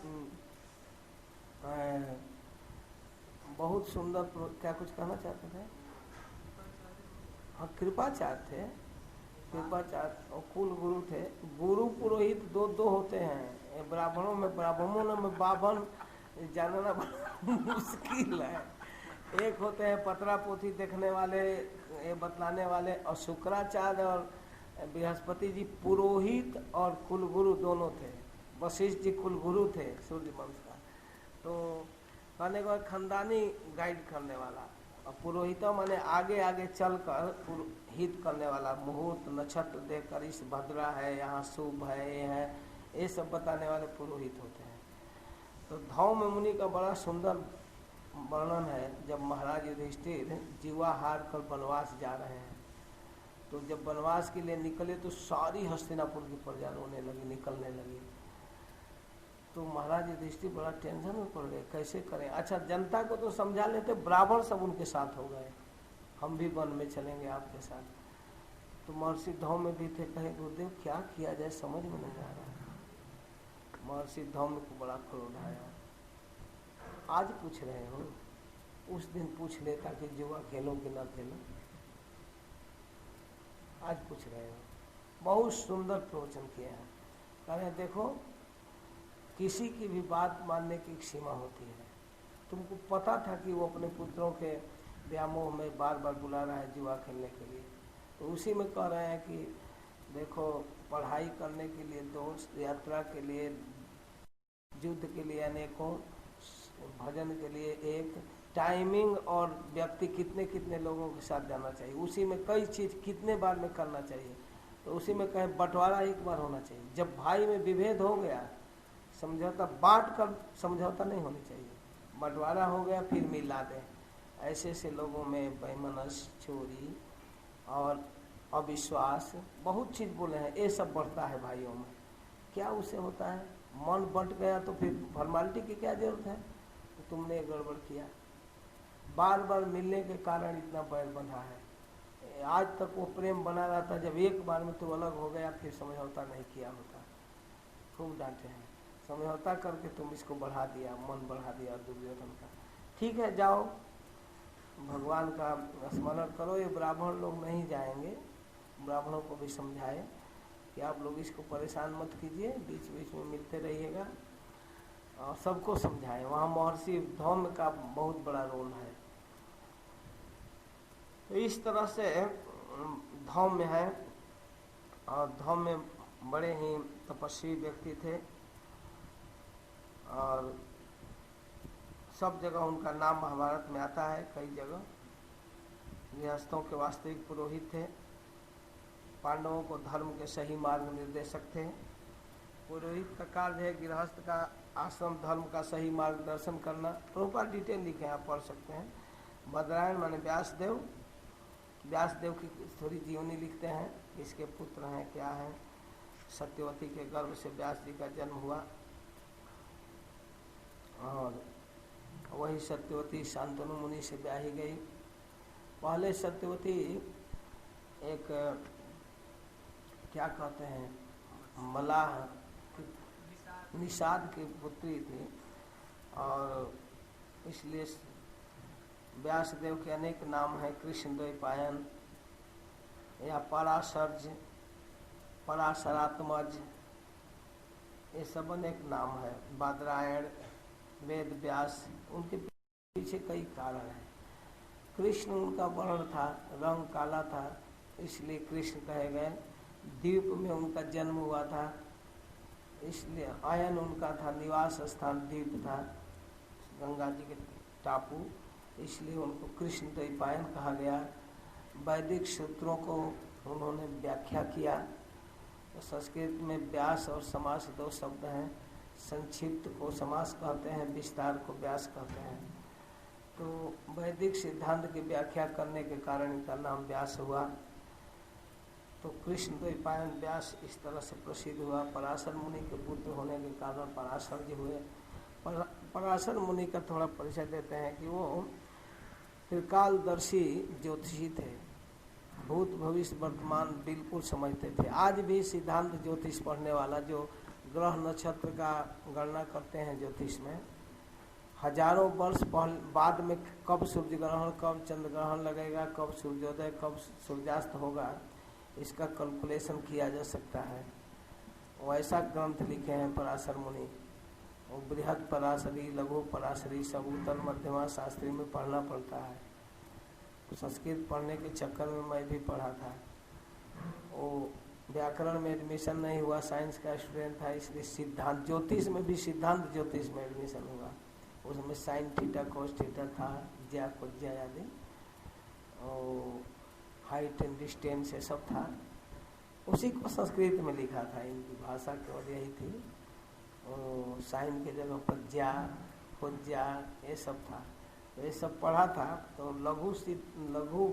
बहुत सुंदर, क्या कुछ कहना चाहते थे? हाँ, कृपाचार्य थे, कृपाचार्य और कुल गुरु थे। गुरु पुरोहित दो दो होते हैं ब्राह्मणों में। ब्राह्मणों में बाभन जानना मुश्किल है। एक होते हैं पतरा पोथी देखने वाले, ये बतलाने वाले, और शुक्राचार्य और बृहस्पति जी पुरोहित और कुलगुरु दोनों थे। वशिष्ठ जी कुलगुरु थे सूर्य वंश का। तो कहने को खानदानी गाइड करने वाला, और पुरोहित माने आगे आगे चलकर पुरोहित करने वाला, मुहूर्त नक्षत्र देखकर इस भद्रा है, यहाँ शुभ है, ये सब बताने वाले पुरोहित होते हैं। तो धौम्य मुनि का बड़ा सुंदर वर्णन है। जब महाराज युधिष्ठिर जीवा हार कर वनवास जा रहे हैं, तो जब वनवास के लिए निकले तो सारी हस्तिनापुर की प्रजा रोने लगी, निकलने लगी। तो महाराज युधिष्ठिर बड़ा टेंशन में पड़ गए, कैसे करें। अच्छा, जनता को तो समझा लेते, ब्राह्मण सब उनके साथ हो गए, हम भी वन में चलेंगे आपके साथ। तो महर्षि धौम्य भी थे, कहे गुरुदेव क्या किया जाए, समझ में नहीं आ रहा। महर्षि धौम्य को बड़ा क्रोध आया। आज पूछ रहे हो, उस दिन पूछ लेता कि जुआ खेलो कि न खेलो। आज पूछ रहे हो। बहुत सुंदर प्रवचन किया है। कह रहे देखो, किसी की भी बात मानने की एक सीमा होती है। तुमको पता था कि वो अपने पुत्रों के व्यामोह में बार बार बुला रहा है जुआ खेलने के लिए, तो उसी में कह रहे हैं कि देखो, पढ़ाई करने के लिए दोस्त, यात्रा के लिए, युद्ध के लिए अनेकों, भजन के लिए एक, टाइमिंग और व्यक्ति कितने कितने लोगों के साथ जाना चाहिए, उसी में कई चीज कितने बार में करना चाहिए। तो उसी में कहे बंटवारा एक बार होना चाहिए। जब भाई में विभेद हो गया, समझौता बांट कर समझौता नहीं होनी चाहिए, बंटवारा हो गया फिर मिला दें। ऐसे ऐसे लोगों में बेईमानस, चोरी और अविश्वास, बहुत चीज बोले हैं, ये सब बढ़ता है भाइयों में। क्या उससे होता है? मन बंट गया तो फिर फॉर्मेलिटी की क्या जरूरत है? तो तुमने गड़बड़ किया। बार बार मिलने के कारण इतना बैर बंधा है। आज तक वो प्रेम बना रहा था, जब एक बार में तो अलग हो गया, फिर समझौता नहीं किया होता। खूब डांटे हैं, समझौता करके तुम इसको बढ़ा दिया, मन बढ़ा दिया दुर्योधन का। ठीक है, जाओ भगवान का स्मरण करो। ये ब्राह्मण लोग नहीं जाएंगे, ब्राह्मणों को भी समझाए कि आप लोग इसको परेशान मत कीजिए, बीच बीच में मिलते रहिएगा, और सबको समझाए। वहाँ महर्षि धौम्य का बहुत बड़ा रोल है। तो इस तरह से धौम्य है, और धौम्य बड़े ही तपस्वी व्यक्ति थे, और सब जगह उनका नाम महाभारत में आता है, कई जगह। गृहस्थों के वास्तविक पुरोहित थे, पांडवों को धर्म के सही मार्ग निर्देशक थे। पुरोहित का कार्य है गृहस्थ का आश्रम धर्म का सही मार्गदर्शन करना। प्रॉपर डिटेल लिखे, आप पढ़ सकते हैं। बदरायण माने व्यासदेव, व्यासदेव की थोड़ी जीवनी लिखते हैं, इसके पुत्र हैं, क्या हैं। सत्यवती के गर्भ से व्यास जी का जन्म हुआ, और वही सत्यवती शांतनु मुनि से ब्याही गई। पहले सत्यवती एक क्या कहते हैं, मलाह, निषाद की पुत्री थी, और इसलिए व्यासदेव के अनेक नाम हैं, कृष्ण द्वैपायन या पराशर्ज, पराशरात्मज, ये सब अनेक नाम है। बादरायण, वेद व्यास, उनके पीछे कई कारण हैं। कृष्ण उनका वर्ण था, रंग काला था, इसलिए कृष्ण कहे गए। द्वीप में उनका जन्म हुआ था, इसलिए आयन उनका था, निवास स्थान द्वीप था, गंगा जी के टापू, इसलिए उनको कृष्ण द्वैपायन कहा गया। वैदिक सूत्रों को उन्होंने व्याख्या किया। तो संस्कृत में व्यास और समास दो शब्द हैं। संक्षिप्त को समास कहते हैं, विस्तार को व्यास कहते हैं। तो वैदिक सिद्धांत की व्याख्या करने के कारण इनका नाम व्यास हुआ। तो कृष्ण द्वैपायन व्यास इस तरह से प्रसिद्ध हुआ। पराशर मुनि के पुत्र होने के कारण पराशर जी हुए। पराशर मुनि का थोड़ा परिचय देते हैं कि वो त्रिकालदर्शी ज्योतिषी थे, भूत भविष्य वर्तमान बिल्कुल समझते थे। आज भी सिद्धांत ज्योतिष पढ़ने वाला जो ग्रह नक्षत्र का गणना करते हैं ज्योतिष में, हजारों वर्ष बाद में कब सूर्य ग्रहण, कब चंद्र ग्रहण लगेगा, कब सूर्योदय, कब सूर्यास्त होगा, इसका कैलकुलेशन किया जा सकता है। वैसा ग्रंथ लिखे हैं पराशर मुनि। वो बृहद पराशरी, लघु पराशरी सब उत्तर मध्यमा शास्त्री में पढ़ना पड़ता है। संस्कृत पढ़ने के चक्कर में मैं भी पढ़ा था। वो व्याकरण में एडमिशन नहीं हुआ, साइंस का स्टूडेंट था, इसलिए सिद्धांत ज्योतिष में भी सिद्धांत ज्योतिष में एडमिशन हुआ। उसमें साइन थीटा कोस थीटा था, ज्या कोज्या आदि, और हाइट एंड डिस्टेंस ये सब था। उसी को संस्कृत में लिखा था, इनकी भाषा केवल यही थी। और साइन के जगह पर ज्या कोज्या ये सब था। तो ये सब पढ़ा था। तो लघु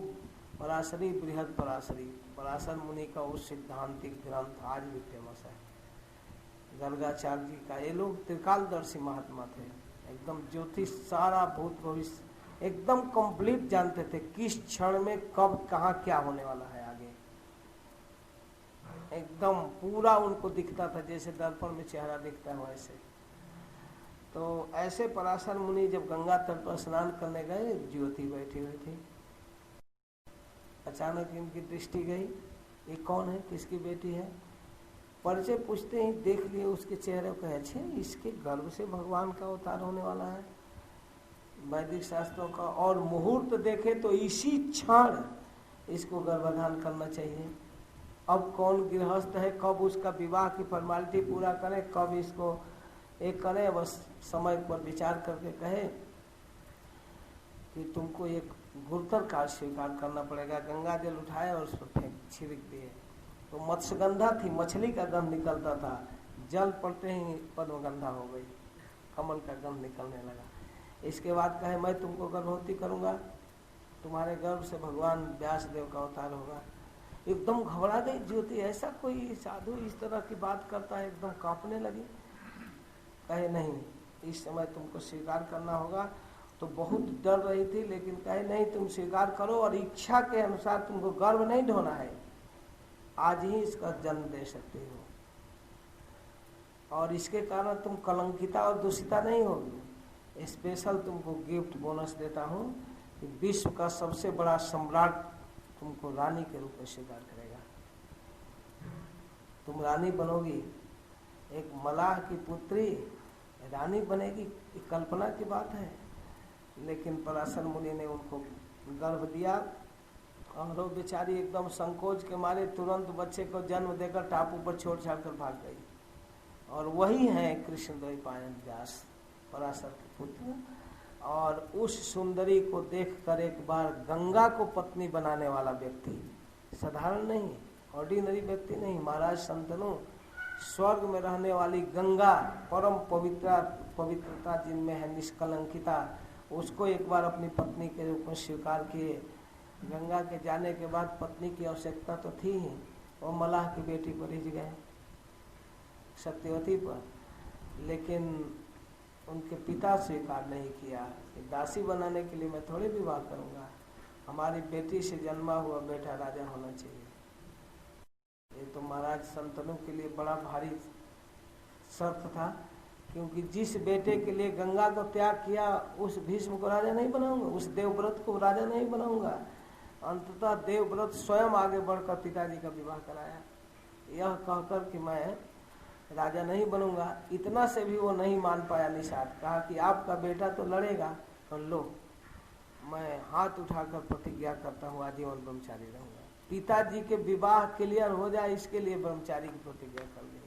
पराशरी, बृहद पराशरी, पराशर मुनि का उस सिद्धांतिक ग्रंथ आज भी फेमस है। गर्गाचार्य जी का, ये लोग त्रिकालदर्शी महात्मा थे, एकदम ज्योतिष सारा भूत भविष्य एकदम कंप्लीट जानते थे, किस क्षण में कब कहाँ क्या होने वाला है आगे, एकदम पूरा उनको दिखता था, जैसे दर्पण में चेहरा दिखता है वैसे। तो ऐसे पराशर मुनि जब गंगा तट पर स्नान करने गए, ज्योति बैठी हुई थी। अचानक इनकी दृष्टि गई, ये कौन है, किसकी बेटी है। परिचय पूछते ही देख लिए उसके चेहरे को, अच्छे इसके गर्भ से भगवान का अवतार होने वाला है। वैदिक शास्त्रों का और मुहूर्त देखे तो इसी क्षण इसको गर्भाधान करना चाहिए। अब कौन गृहस्थ है, कब उसका विवाह की फॉर्मेलिटी पूरा करें, कब इसको एक करें, बस समय पर विचार करके कहे कि तुमको एक गुरुतर कार्य स्वीकार करना पड़ेगा। गंगा जल उठाए और उस पर फेंक छिड़क दिए। तो मत्स्यगंधा थी, मछली का गंध निकलता था, जल पड़ते ही पद्मगंधा हो गई, कमल का गंध निकलने लगा। इसके बाद कहे मैं तुमको गर्भवती करूंगा, तुम्हारे गर्भ से भगवान व्यासदेव का अवतार होगा। एकदम घबरा गई ज्योति, ऐसा कोई साधु इस तरह की बात करता है, एकदम कांपने लगी। कहे नहीं, इस समय तुमको स्वीकार करना होगा। तो बहुत डर रही थी, लेकिन कहे नहीं, तुम स्वीकार करो और इच्छा के अनुसार तुमको गर्भ नहीं ढोना है, आज ही इसका जन्म दे सकते हो, और इसके कारण तुम कलंकिता और दूषिता नहीं होगी। स्पेशल तुमको गिफ्ट बोनस देता हूँ कि विश्व का सबसे बड़ा सम्राट तुमको रानी के रूप में स्वीकार करेगा। तुम रानी बनोगी, एक मलाह की पुत्री रानी बनेगी, कल्पना की बात है। लेकिन पराशर मुनि ने उनको गर्भ दिया और वो बेचारी एकदम संकोच के मारे तुरंत बच्चे को जन्म देकर टापू पर छोड़ छाड़ कर भाग गई। और वही है कृष्ण द्वैपायन व्यास, पराशर के पुत्र। और उस सुंदरी को देखकर एक बार गंगा को पत्नी बनाने वाला व्यक्ति, साधारण नहीं, ऑर्डिनरी व्यक्ति नहीं, महाराज संतनु, स्वर्ग में रहने वाली गंगा, परम पवित्रता जिनमें है, निष्कलंकिता, उसको एक बार अपनी पत्नी के रूप में स्वीकार किए। गंगा के जाने के बाद पत्नी की आवश्यकता तो थी ही, वो मलाह की बेटी पर रिझ गए, सत्यवती पर। लेकिन उनके पिता स्वीकार नहीं किया कि दासी बनाने के लिए मैं थोड़े विवाह करूंगा, हमारी बेटी से जन्मा हुआ बेटा राजा होना चाहिए। ये तो महाराज संतनों के लिए बड़ा भारी शर्त था। क्योंकि जिस बेटे के लिए गंगा को त्याग किया उस भीष्म को राजा नहीं बनाऊंगा, उस देवव्रत को राजा नहीं बनाऊंगा। अंततः देवव्रत स्वयं आगे बढ़कर पिताजी का विवाह कराया, यह कहकर कि मैं राजा नहीं बनूंगा। इतना से भी वो नहीं मान पाया निषाद, कहा कि आपका बेटा तो लड़ेगा, और लो मैं हाथ उठाकर प्रतिज्ञा करता हूँ आजीवन ब्रह्मचारी रहूंगा। पिताजी के विवाह क्लियर हो जाए इसके लिए ब्रह्मचारी की प्रतिज्ञा कर ली।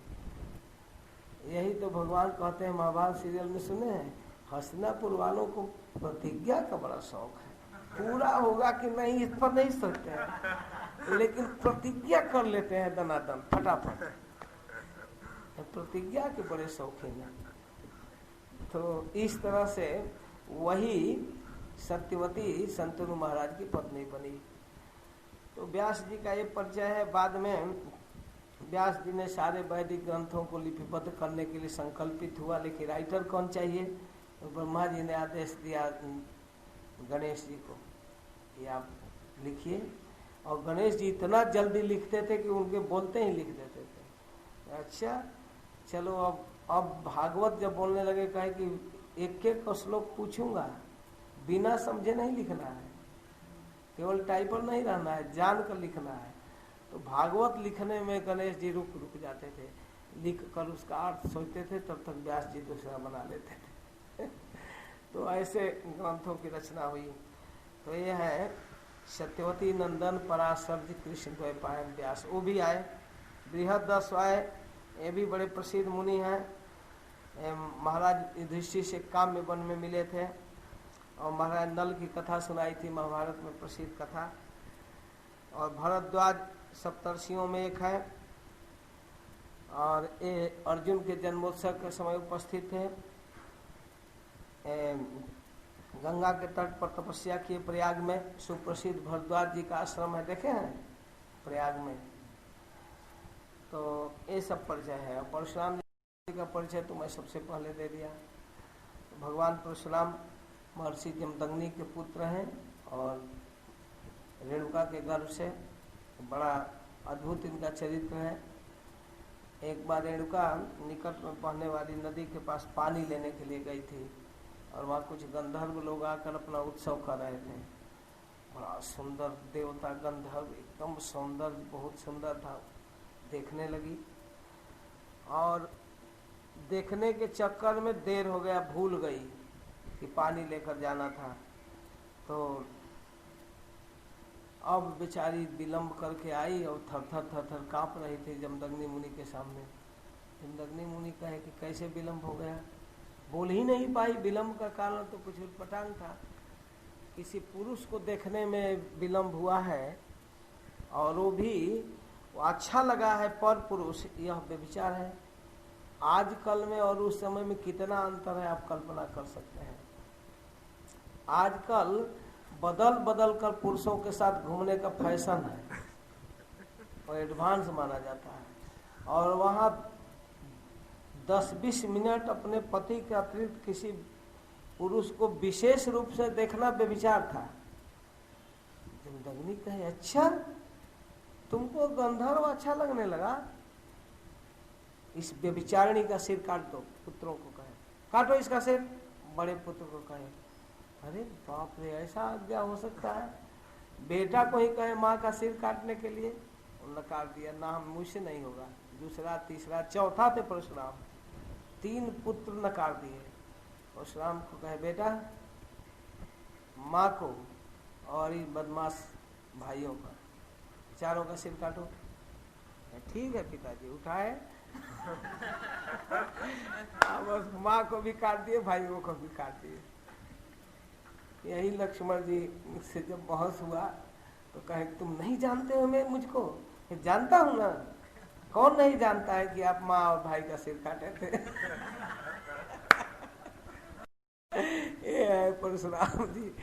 यही तो भगवान कहते हैं, महाभारत सीरियल में सुने हैं, हस्तिनापुर वालों को प्रतिज्ञा का बड़ा शौक है, पूरा होगा कि नहीं इस पर नहीं सोचते हैं, लेकिन प्रतिज्ञा कर लेते हैं दनादन फटाफट, प्रतिज्ञा के बड़े शौकीन हैं। तो इस तरह से वही सत्यवती शंतनु महाराज की पत्नी बनी। तो व्यास जी का ये परिचय है। बाद में व्यास जी ने सारे वैदिक ग्रंथों को लिपिबद्ध करने के लिए संकल्पित हुआ, लेकिन राइटर कौन चाहिए? तो ब्रह्मा जी ने आदेश दिया गणेश जी को कि आप लिखिए, और गणेश जी इतना जल्दी लिखते थे कि उनके बोलते ही लिख देते थे। अच्छा चलो अब भागवत जब बोलने लगे, कहे कि एक एक श्लोक पूछूंगा, बिना समझे नहीं लिखना है, केवल टाइपर नहीं रहना है, जान कर लिखना है। तो भागवत लिखने में गणेश जी रुक जाते थे, लिख कर उसका अर्थ सोचते थे, तब तक व्यास जी दूसरा बना लेते थे। तो ऐसे ग्रंथों की रचना हुई। तो ये है सत्यवती नंदन पराशर जी कृष्ण द्वैपायन व्यास, वो भी आए। बृहदस आए, ये भी बड़े प्रसिद्ध मुनि हैं। महाराज युधिष्ठिर से काम्य वन में मिले थे, और महाराज नल की कथा सुनाई थी, महाभारत में प्रसिद्ध कथा। और भरद्वाज सप्तर्षियों में एक है, और ये अर्जुन के जन्मोत्सव के समय उपस्थित थे। गंगा के तट पर तपस्या किए प्रयाग में, सुप्रसिद्ध भरद्वाज जी का आश्रम है, देखे हैं प्रयाग में। तो ये सब परिचय है। और परशुराम जी का परिचय तो मैं सबसे पहले दे दिया। तो भगवान परशुराम महर्षि जमदग्नि के पुत्र हैं, और रेणुका के गर्भ से, बड़ा अद्भुत इनका चरित्र है। एक बार रेणुका निकट में बहने वाली नदी के पास पानी लेने के लिए गई थी, और वहाँ कुछ गंधर्व लोग आकर अपना उत्सव कर रहे थे। बड़ा सुंदर देवता गंधर्व, एकदम सौंदर्य बहुत सुंदर था। देखने लगी, और देखने के चक्कर में देर हो गया, भूल गई कि पानी लेकर जाना था। तो अब बेचारी विलंब करके आई, और थर थर कांप रही थी जमदग्नि मुनि के सामने। जमदग्नि मुनि कहे कि कैसे विलंब हो गया? बोल ही नहीं पाई। विलंब का कारण तो कुछ उटपटांग था, किसी पुरुष को देखने में विलंब हुआ है, और वो भी अच्छा लगा है पर पुरुष, यह व्यभिचार है। आजकल में और उस समय में कितना अंतर है, आप कल्पना कर सकते हैं। आजकल बदल कर पुरुषों के साथ घूमने का फैशन है, और एडवांस माना जाता है। और वहाँ 10-20 मिनट अपने पति के अतिरिक्त किसी पुरुष को विशेष रूप से देखना व्यभिचार था। जमदग्नि कहे, अच्छा तुमको गंधर्व अच्छा लगने लगा? इस व्यभिचारिणी का सिर काट दो। पुत्रों को कहे, काटो इसका सिर। बड़े पुत्र को कहे, अरे बाप रे, ऐसा आज्ञा हो सकता है? बेटा को ही कहे माँ का सिर काटने के लिए, नकार दिया, ना मुझसे नहीं होगा। दूसरा, तीसरा, चौथा थे परशुराम, 3 पुत्र नकार दिए। परशुराम को कहे, बेटा माँ को और इन बदमाश भाइयों का, चारों का सिर काटो। ठीक है पिताजी, उठाए। अब माँ को भी काट दिए, भाइयों को भी काट दिए। यही लक्ष्मण जी से जब बहस हुआ तो कहे, तुम नहीं जानते हो मैं मुझको? जानता हूं ना, कौन नहीं जानता है कि आप माँ और भाई का सिर काटे थे। ये है परशुराम जी,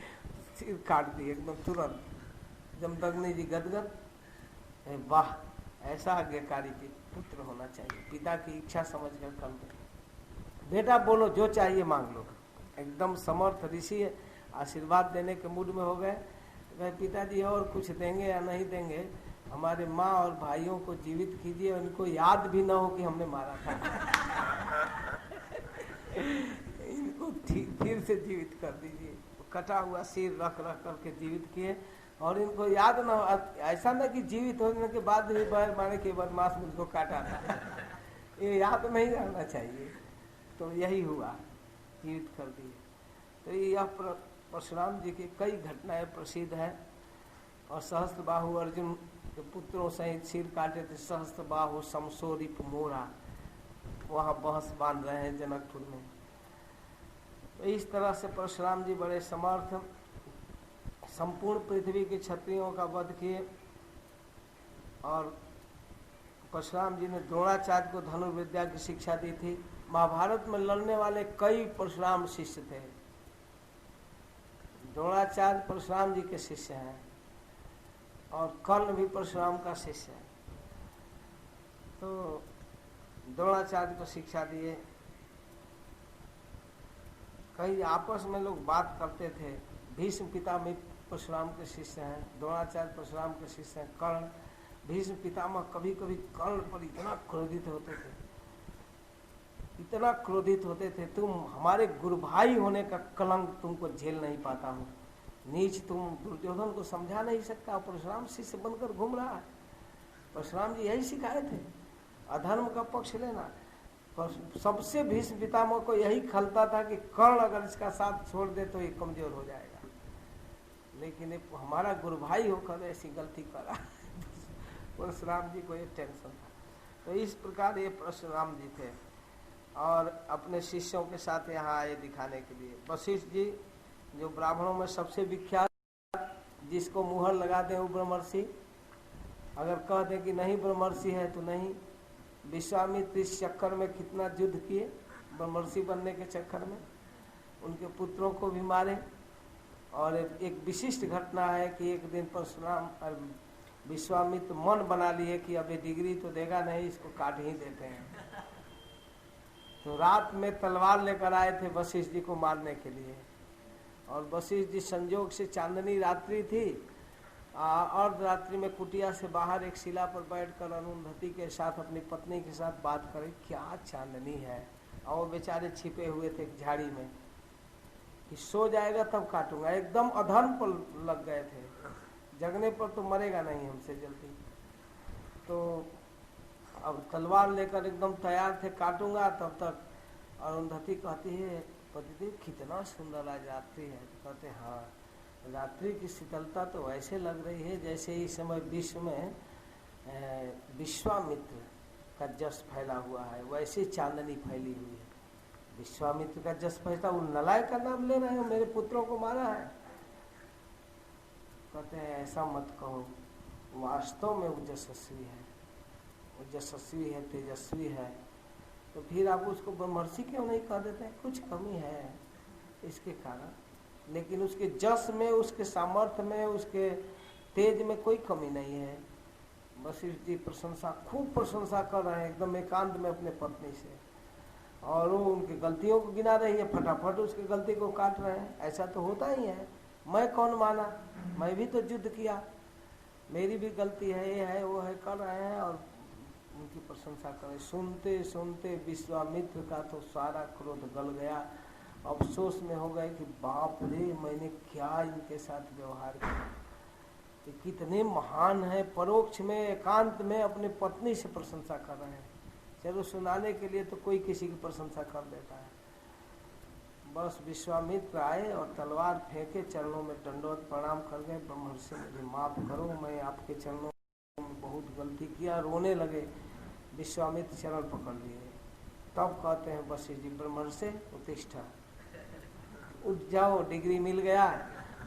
सिर काट दिए एकदम तुरंत। जमदग्नि जी गदगद, वाह, ऐसा आज्ञाकारी की पुत्र होना चाहिए। पिता की इच्छा समझकर कर दो। बेटा बोलो जो चाहिए मांग लो। एकदम समर्थ ऋषि आशीर्वाद देने के मूड में हो गए। पिताजी और कुछ देंगे या नहीं देंगे, हमारे माँ और भाइयों को जीवित कीजिए, उनको याद भी ना हो कि हमने मारा था। इनको फिर से जीवित कर दीजिए। कटा हुआ सिर रख रख करके जीवित किए, और इनको याद ना हो, ऐसा ना कि जीवित होने के बाद भी बैर माने के बदमाश मुझको काटा था, ये याद नहीं रहना चाहिए। तो यही हुआ, जीवित कर दिए। तो यह परशुराम जी की कई घटनाएं प्रसिद्ध है। और सहस्त्रबाहु अर्जुन के पुत्रों सहित सिर काटे थे सहस्त्रबाहु समसोरिप मोरा, वहाँ बहस बांध रहे हैं जनकपुर में। तो इस तरह से परशुराम जी बड़े समर्थ, संपूर्ण पृथ्वी के क्षत्रियों का वध किए। और परशुराम जी ने द्रोणाचार्य को धनुर्विद्या की शिक्षा दी थी। महाभारत में लड़ने वाले कई परशुराम शिष्य थे। द्रोणाचार्य परशुराम जी के शिष्य हैं, और कर्ण भी परशुराम का शिष्य है। तो द्रोणाचार्य को शिक्षा दिए। कई आपस में लोग बात करते थे। भीष्म पितामह परशुराम के शिष्य हैं, द्रोणाचार्य परशुराम के शिष्य हैं। कर्ण, भीष्म पितामह कभी कभी कर्ण पर इतना क्रोधित होते थे, इतना क्रोधित होते थे, तुम हमारे गुरु भाई होने का कलंक तुमको झेल नहीं पाता हूँ, नीच तुम दुर्योधन को समझा नहीं सकता। परशुराम शिष्य बनकर घूम रहा है। परशुराम जी यही सिखाए थे, अधर्म का पक्ष लेना। पर सबसे भीष्म पितामह को यही खलता था कि कर्ण अगर इसका साथ छोड़ दे तो ये कमजोर हो जाएगा, लेकिन हमारा गुरु भाई होकर ऐसी गलती करा। परशुराम जी को ये टेंशन था। तो इस प्रकार ये परशुराम जी थे, और अपने शिष्यों के साथ यहाँ आए दिखाने के लिए। वशिष्ठ जी जो ब्राह्मणों में सबसे विख्यात, जिसको मुहर लगा दें वो ब्रह्मर्षि, अगर कह दें कि नहीं ब्रह्मर्षि है तो नहीं। विश्वामित्र इस चक्कर में कितना युद्ध किए, ब्रह्मर्षि बनने के चक्कर में उनके पुत्रों को भी मारे। और एक विशिष्ट घटना है कि एक दिन परशुराम विश्वामित्र मन बना लिए कि अब ये डिग्री तो देगा नहीं, इसको काट ही देते हैं। तो रात में तलवार लेकर आए थे वशिष्ठ जी को मारने के लिए। और वशिष्ठ जी संजोग से, चांदनी रात्रि थी, अर्धरात्रि में कुटिया से बाहर एक शिला पर बैठकर अरुंधति के साथ, अपनी पत्नी के साथ बात करे। क्या चांदनी है, और वो बेचारे छिपे हुए थे झाड़ी में कि सो जाएगा तब काटूंगा। एकदम अधर्म पर लग गए थे, जगने पर तो मरेगा नहीं हमसे जल्दी। तो अब तलवार लेकर एकदम तैयार थे, काटूंगा। तब तक अरुंधति कहती है, पतिदेव कितना सुंदर आज रात्रि है। कहते हाँ, रात्रि की शीतलता तो ऐसे लग रही है जैसे इस समय विश्व में विश्वामित्र का जस फैला हुआ है, वैसे चांदनी फैली हुई है। विश्वामित्र का जस फैला, वो नलायक का नाम ले रहे हो, मेरे पुत्रों को मारा है। कहते हैं ऐसा मत कहो, वास्तव में वो यशस्वी है, वो यशस्वी है, तेजस्वी है। तो फिर आप उसको ब्रह्मर्षि क्यों नहीं कह देते हैं? कुछ कमी है इसके कारण, लेकिन उसके जस में, उसके सामर्थ्य में, उसके तेज में कोई कमी नहीं है। वशिष्ठ जी प्रशंसा, खूब प्रशंसा कर रहे हैं एकदम एकांत में अपने पत्नी से, और वो उनकी गलतियों को गिना रही है, फटाफट उसकी गलती को काट रहे हैं। ऐसा तो होता ही है, मैं कौन माना, मैं भी तो युद्ध किया, मेरी भी गलती है, ये है वो है, कर रहे हैं और उनकी प्रशंसा करें। सुनते सुनते विश्वामित्र का तो सारा क्रोध गल गया। अफसोस में हो गए कि बाप रे, मैंने क्या इनके साथ व्यवहार किया। तो कितने महान हैं, परोक्ष में एकांत में अपने पत्नी से प्रशंसा कर रहे हैं। चलो सुनाने के लिए तो कोई किसी की प्रशंसा कर देता है। बस विश्वामित्र आए और तलवार फेंके, चरणों में दंडवत प्रणाम कर गए। ब्रह्मर्षि मुझे माफ करो, मैं आपके चरणों में बहुत गलती किया। रोने लगे। विश्वामित्र चरण पकड़ लिए। तब कहते हैं वशिष्ठ जी, ब्रह्मर्षि उत्तिष्ठा, उठ जाओ, डिग्री मिल गया।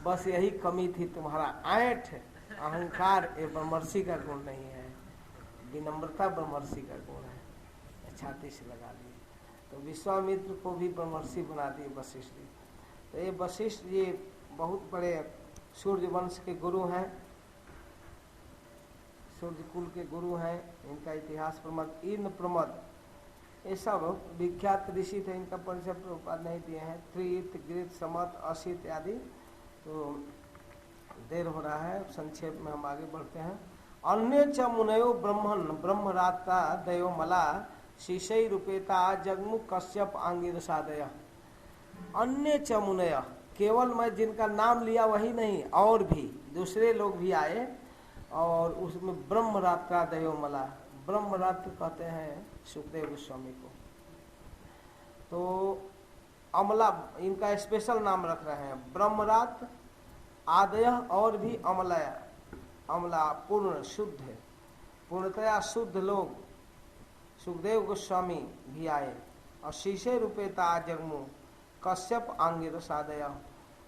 बस यही कमी थी तुम्हारा, ऐंठ, अहंकार, ये ब्रह्मर्षि का गुण नहीं है। विनम्रता ब्रह्मर्षि का गुण है। छाती से लगा लिए। तो विश्वामित्र को भी ब्रह्मर्षि बना दिए वशिष्ठ जी। तो ये वशिष्ठ जी बहुत बड़े सूर्य वंश के गुरु हैं, सूर्य कुल के गुरु हैं। इनका इतिहास प्रमद, इन प्रमद, ये सब विख्यात ऋषि थे। इनका परिचय प्रभुपाद नहीं दिए हैं। त्रित, गृत, समत, असित आदि। तो देर हो रहा है, संक्षेप में हम आगे बढ़ते हैं। अन्य च मुनयो ब्रह्मन ब्रह्मराता दयो मला शिशै रूपेता जगमुख कश्यप आंगिरसादय अन्य च मुनय। केवल मैं जिनका नाम लिया वही नहीं, और भी दूसरे लोग भी आए, और उसमें ब्रह्मरात्रादयो मला। ब्रह्मरात्र कहते हैं सुखदेव गोस्वामी को। तो अमला इनका स्पेशल नाम रख रहे हैं, ब्रह्मरात्र आदय, और भी अमलय, अमला पूर्ण शुद्ध है, पूर्णतया शुद्ध लोग सुखदेव गोस्वामी भी आए। और शीशे रूपेता जगमु कश्यप आंगिरस आदय,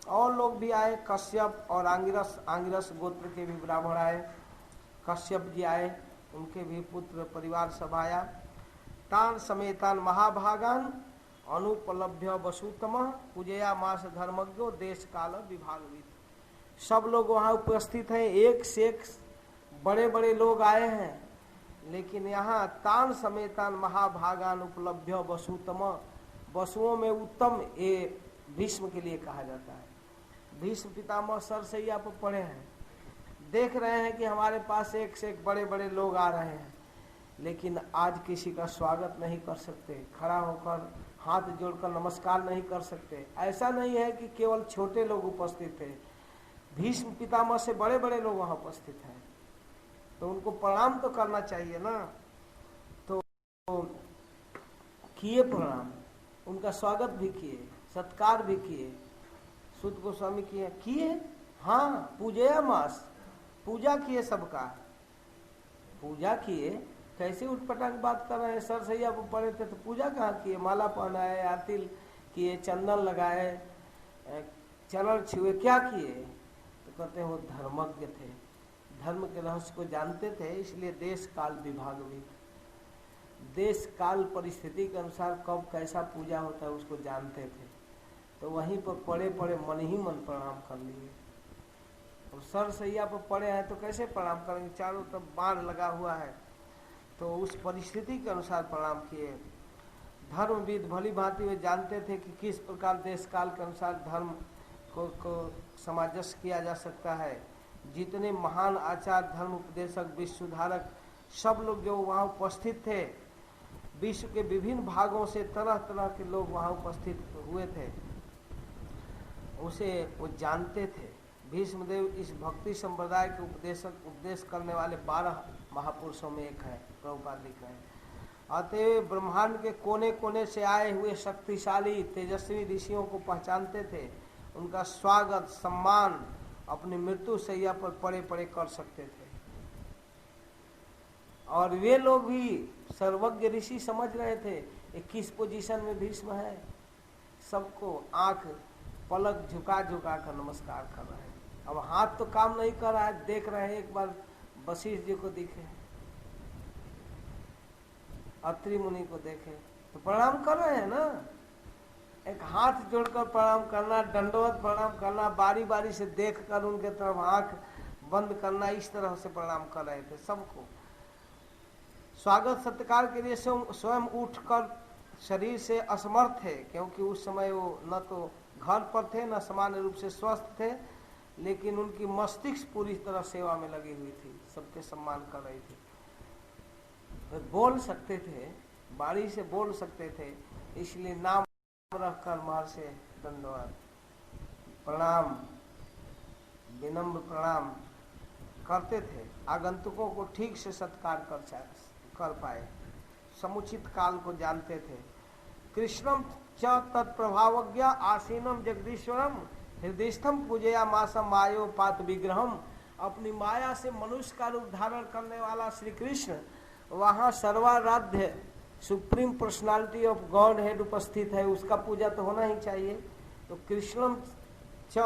और लोग भी आए, कश्यप और आंगिरस, आंगिरस गोत्र के भी ब्राह्मण आए, कश्यप जी आए, उनके भी पुत्र परिवार सब आया। तान समेतान महाभागान अनुपलभ्य वसुतम पूजया मास धर्मज्ञो देश काल विभागविद। सब लोग वहाँ उपस्थित हैं, एक से एक बड़े बड़े लोग आए हैं, लेकिन यहाँ तान समेतान महाभागान उपलभ्य वसुतम, वसुओं में उत्तम ये भीष्म के लिए कहा जाता है। भीष्म पितामह सरसैया पर पड़े हैं, देख रहे हैं कि हमारे पास एक से एक बड़े बड़े लोग आ रहे हैं, लेकिन आज किसी का स्वागत नहीं कर सकते, खड़ा होकर हाथ जोड़कर नमस्कार नहीं कर सकते। ऐसा नहीं है कि केवल छोटे लोग उपस्थित थे, भीष्म पितामह से बड़े बड़े लोग वहाँ उपस्थित हैं, तो उनको प्रणाम तो करना चाहिए ना। तो किए प्रणाम, उनका स्वागत भी किए, सत्कार भी किए, सुत गोस्वामी किए, हाँ पूजया मास, पूजा किए, सबका पूजा किए। कैसे उठपटांग बात कर रहे हैं, सरसैया पर पड़े थे तो पूजा कहाँ किए, माला पहनाए, आरती किए, चंदन लगाए, चरण छुए, क्या किए? तो कहते हैं वो धर्मज्ञ थे, धर्म के रहस्य को जानते थे, इसलिए देश काल विभाग भी, देश काल परिस्थिति के अनुसार कब कैसा पूजा होता है उसको जानते थे। तो वहीं पर पड़े पड़े मन ही मन प्रणाम कर लिए। और सरसैया पर पड़े हैं तो कैसे प्रणाम करेंगे, चारों तरफ बाण लगा हुआ है, तो उस परिस्थिति के अनुसार प्रणाम किए। धर्मविद भली भांति वे जानते थे कि किस प्रकार देश काल के अनुसार धर्म को सामंजस्य किया जा सकता है। जितने महान आचार्य, धर्म उपदेशक, विश्व सुधारक, सब लोग जो वहाँ उपस्थित थे, विश्व के विभिन्न भागों से तरह तरह के लोग वहाँ उपस्थित हुए थे, उसे वो जानते थे। भीष्मदेव इस भक्ति संप्रदाय के उपदेश करने वाले 12 महापुरुषों में एक है, प्रभुपाद लिख रहे हैं। अतएव ब्रह्मांड के कोने कोने से आए हुए शक्तिशाली तेजस्वी ऋषियों को पहचानते थे, उनका स्वागत सम्मान अपनी मृत्यु शैया पर पड़े पड़े कर सकते थे। और वे लोग भी सर्वज्ञ ऋषि समझ रहे थे ये किस पोजीशन में भीष्म है, सबको आंख पलक झुका झुका कर नमस्कार कर रहे हैं। अब हाथ तो काम नहीं कर रहा है, देख रहे हैं, एक बार वशिष्ठ जी को दिखे, अत्रि मुनि को देखे तो प्रणाम कर रहे हैं ना। एक हाथ जोड़कर प्रणाम करना, दंडवत प्रणाम करना, बारी बारी से देखकर उनके तरफ आंख बंद करना, इस तरह से प्रणाम कर रहे थे सबको। स्वागत सत्कार के लिए स्वयं उठकर शरीर से असमर्थ थे, क्योंकि उस समय वो न तो घर पर थे न सामान्य रूप से स्वस्थ थे, लेकिन उनकी मस्तिष्क पूरी तरह सेवा में लगी हुई थी, सबके सम्मान कर रही थी। वे बोल सकते थे, बारी से बोल सकते थे, इसलिए नाम रखकर महर्षि दंडवत प्रणाम, विनम्र प्रणाम करते थे। आगंतुकों को ठीक से सत्कार कर पाए, समुचित काल को जानते थे। कृष्णम च तत्प्रभावज्ञ आसीनम जगदीश्वरम हृदयस्थम पूजया मासम मायोपात विग्रहम। अपनी माया से मनुष्य का रूप धारण करने वाला श्री कृष्ण वहाँ सर्वाराध्य supreme personality of Godhead उपस्थित है, उसका पूजा तो होना ही चाहिए। तो कृष्णम च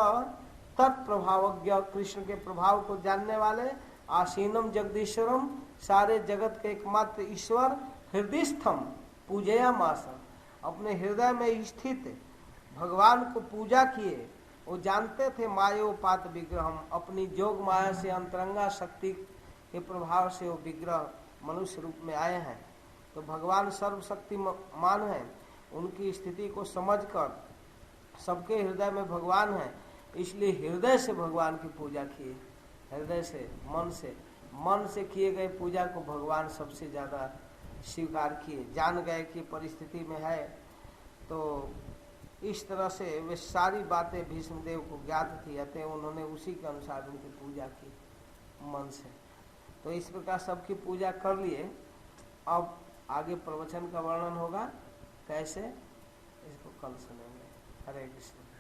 तत्प्रभावज्ञ, कृष्ण के प्रभाव को जानने वाले, आसीनम जगदीश्वरम, सारे जगत के एकमात्र ईश्वर, हृदयस्थम पूजया मासम, अपने हृदय में स्थित भगवान को पूजा किए। वो जानते थे मायोपात विग्रहम, अपनी जोग माया से अंतरंगा शक्ति के प्रभाव से वो विग्रह मनुष्य रूप में आए हैं। तो भगवान सर्वशक्तिमान है, उनकी स्थिति को समझकर सबके हृदय में भगवान है, इसलिए हृदय से भगवान की पूजा किए। हृदय से, मन से किए गए पूजा को भगवान सबसे ज्यादा स्वीकार किए, जान गए कि परिस्थिति में है। तो इस तरह से वे सारी बातें भीष्मदेव को ज्ञात थी, अतः उन्होंने उसी के अनुसार उनकी पूजा की मन से। तो इस प्रकार सबकी पूजा कर लिए। अब आगे प्रवचन का वर्णन होगा, कैसे, इसको कल सुनेंगे। हरे कृष्ण।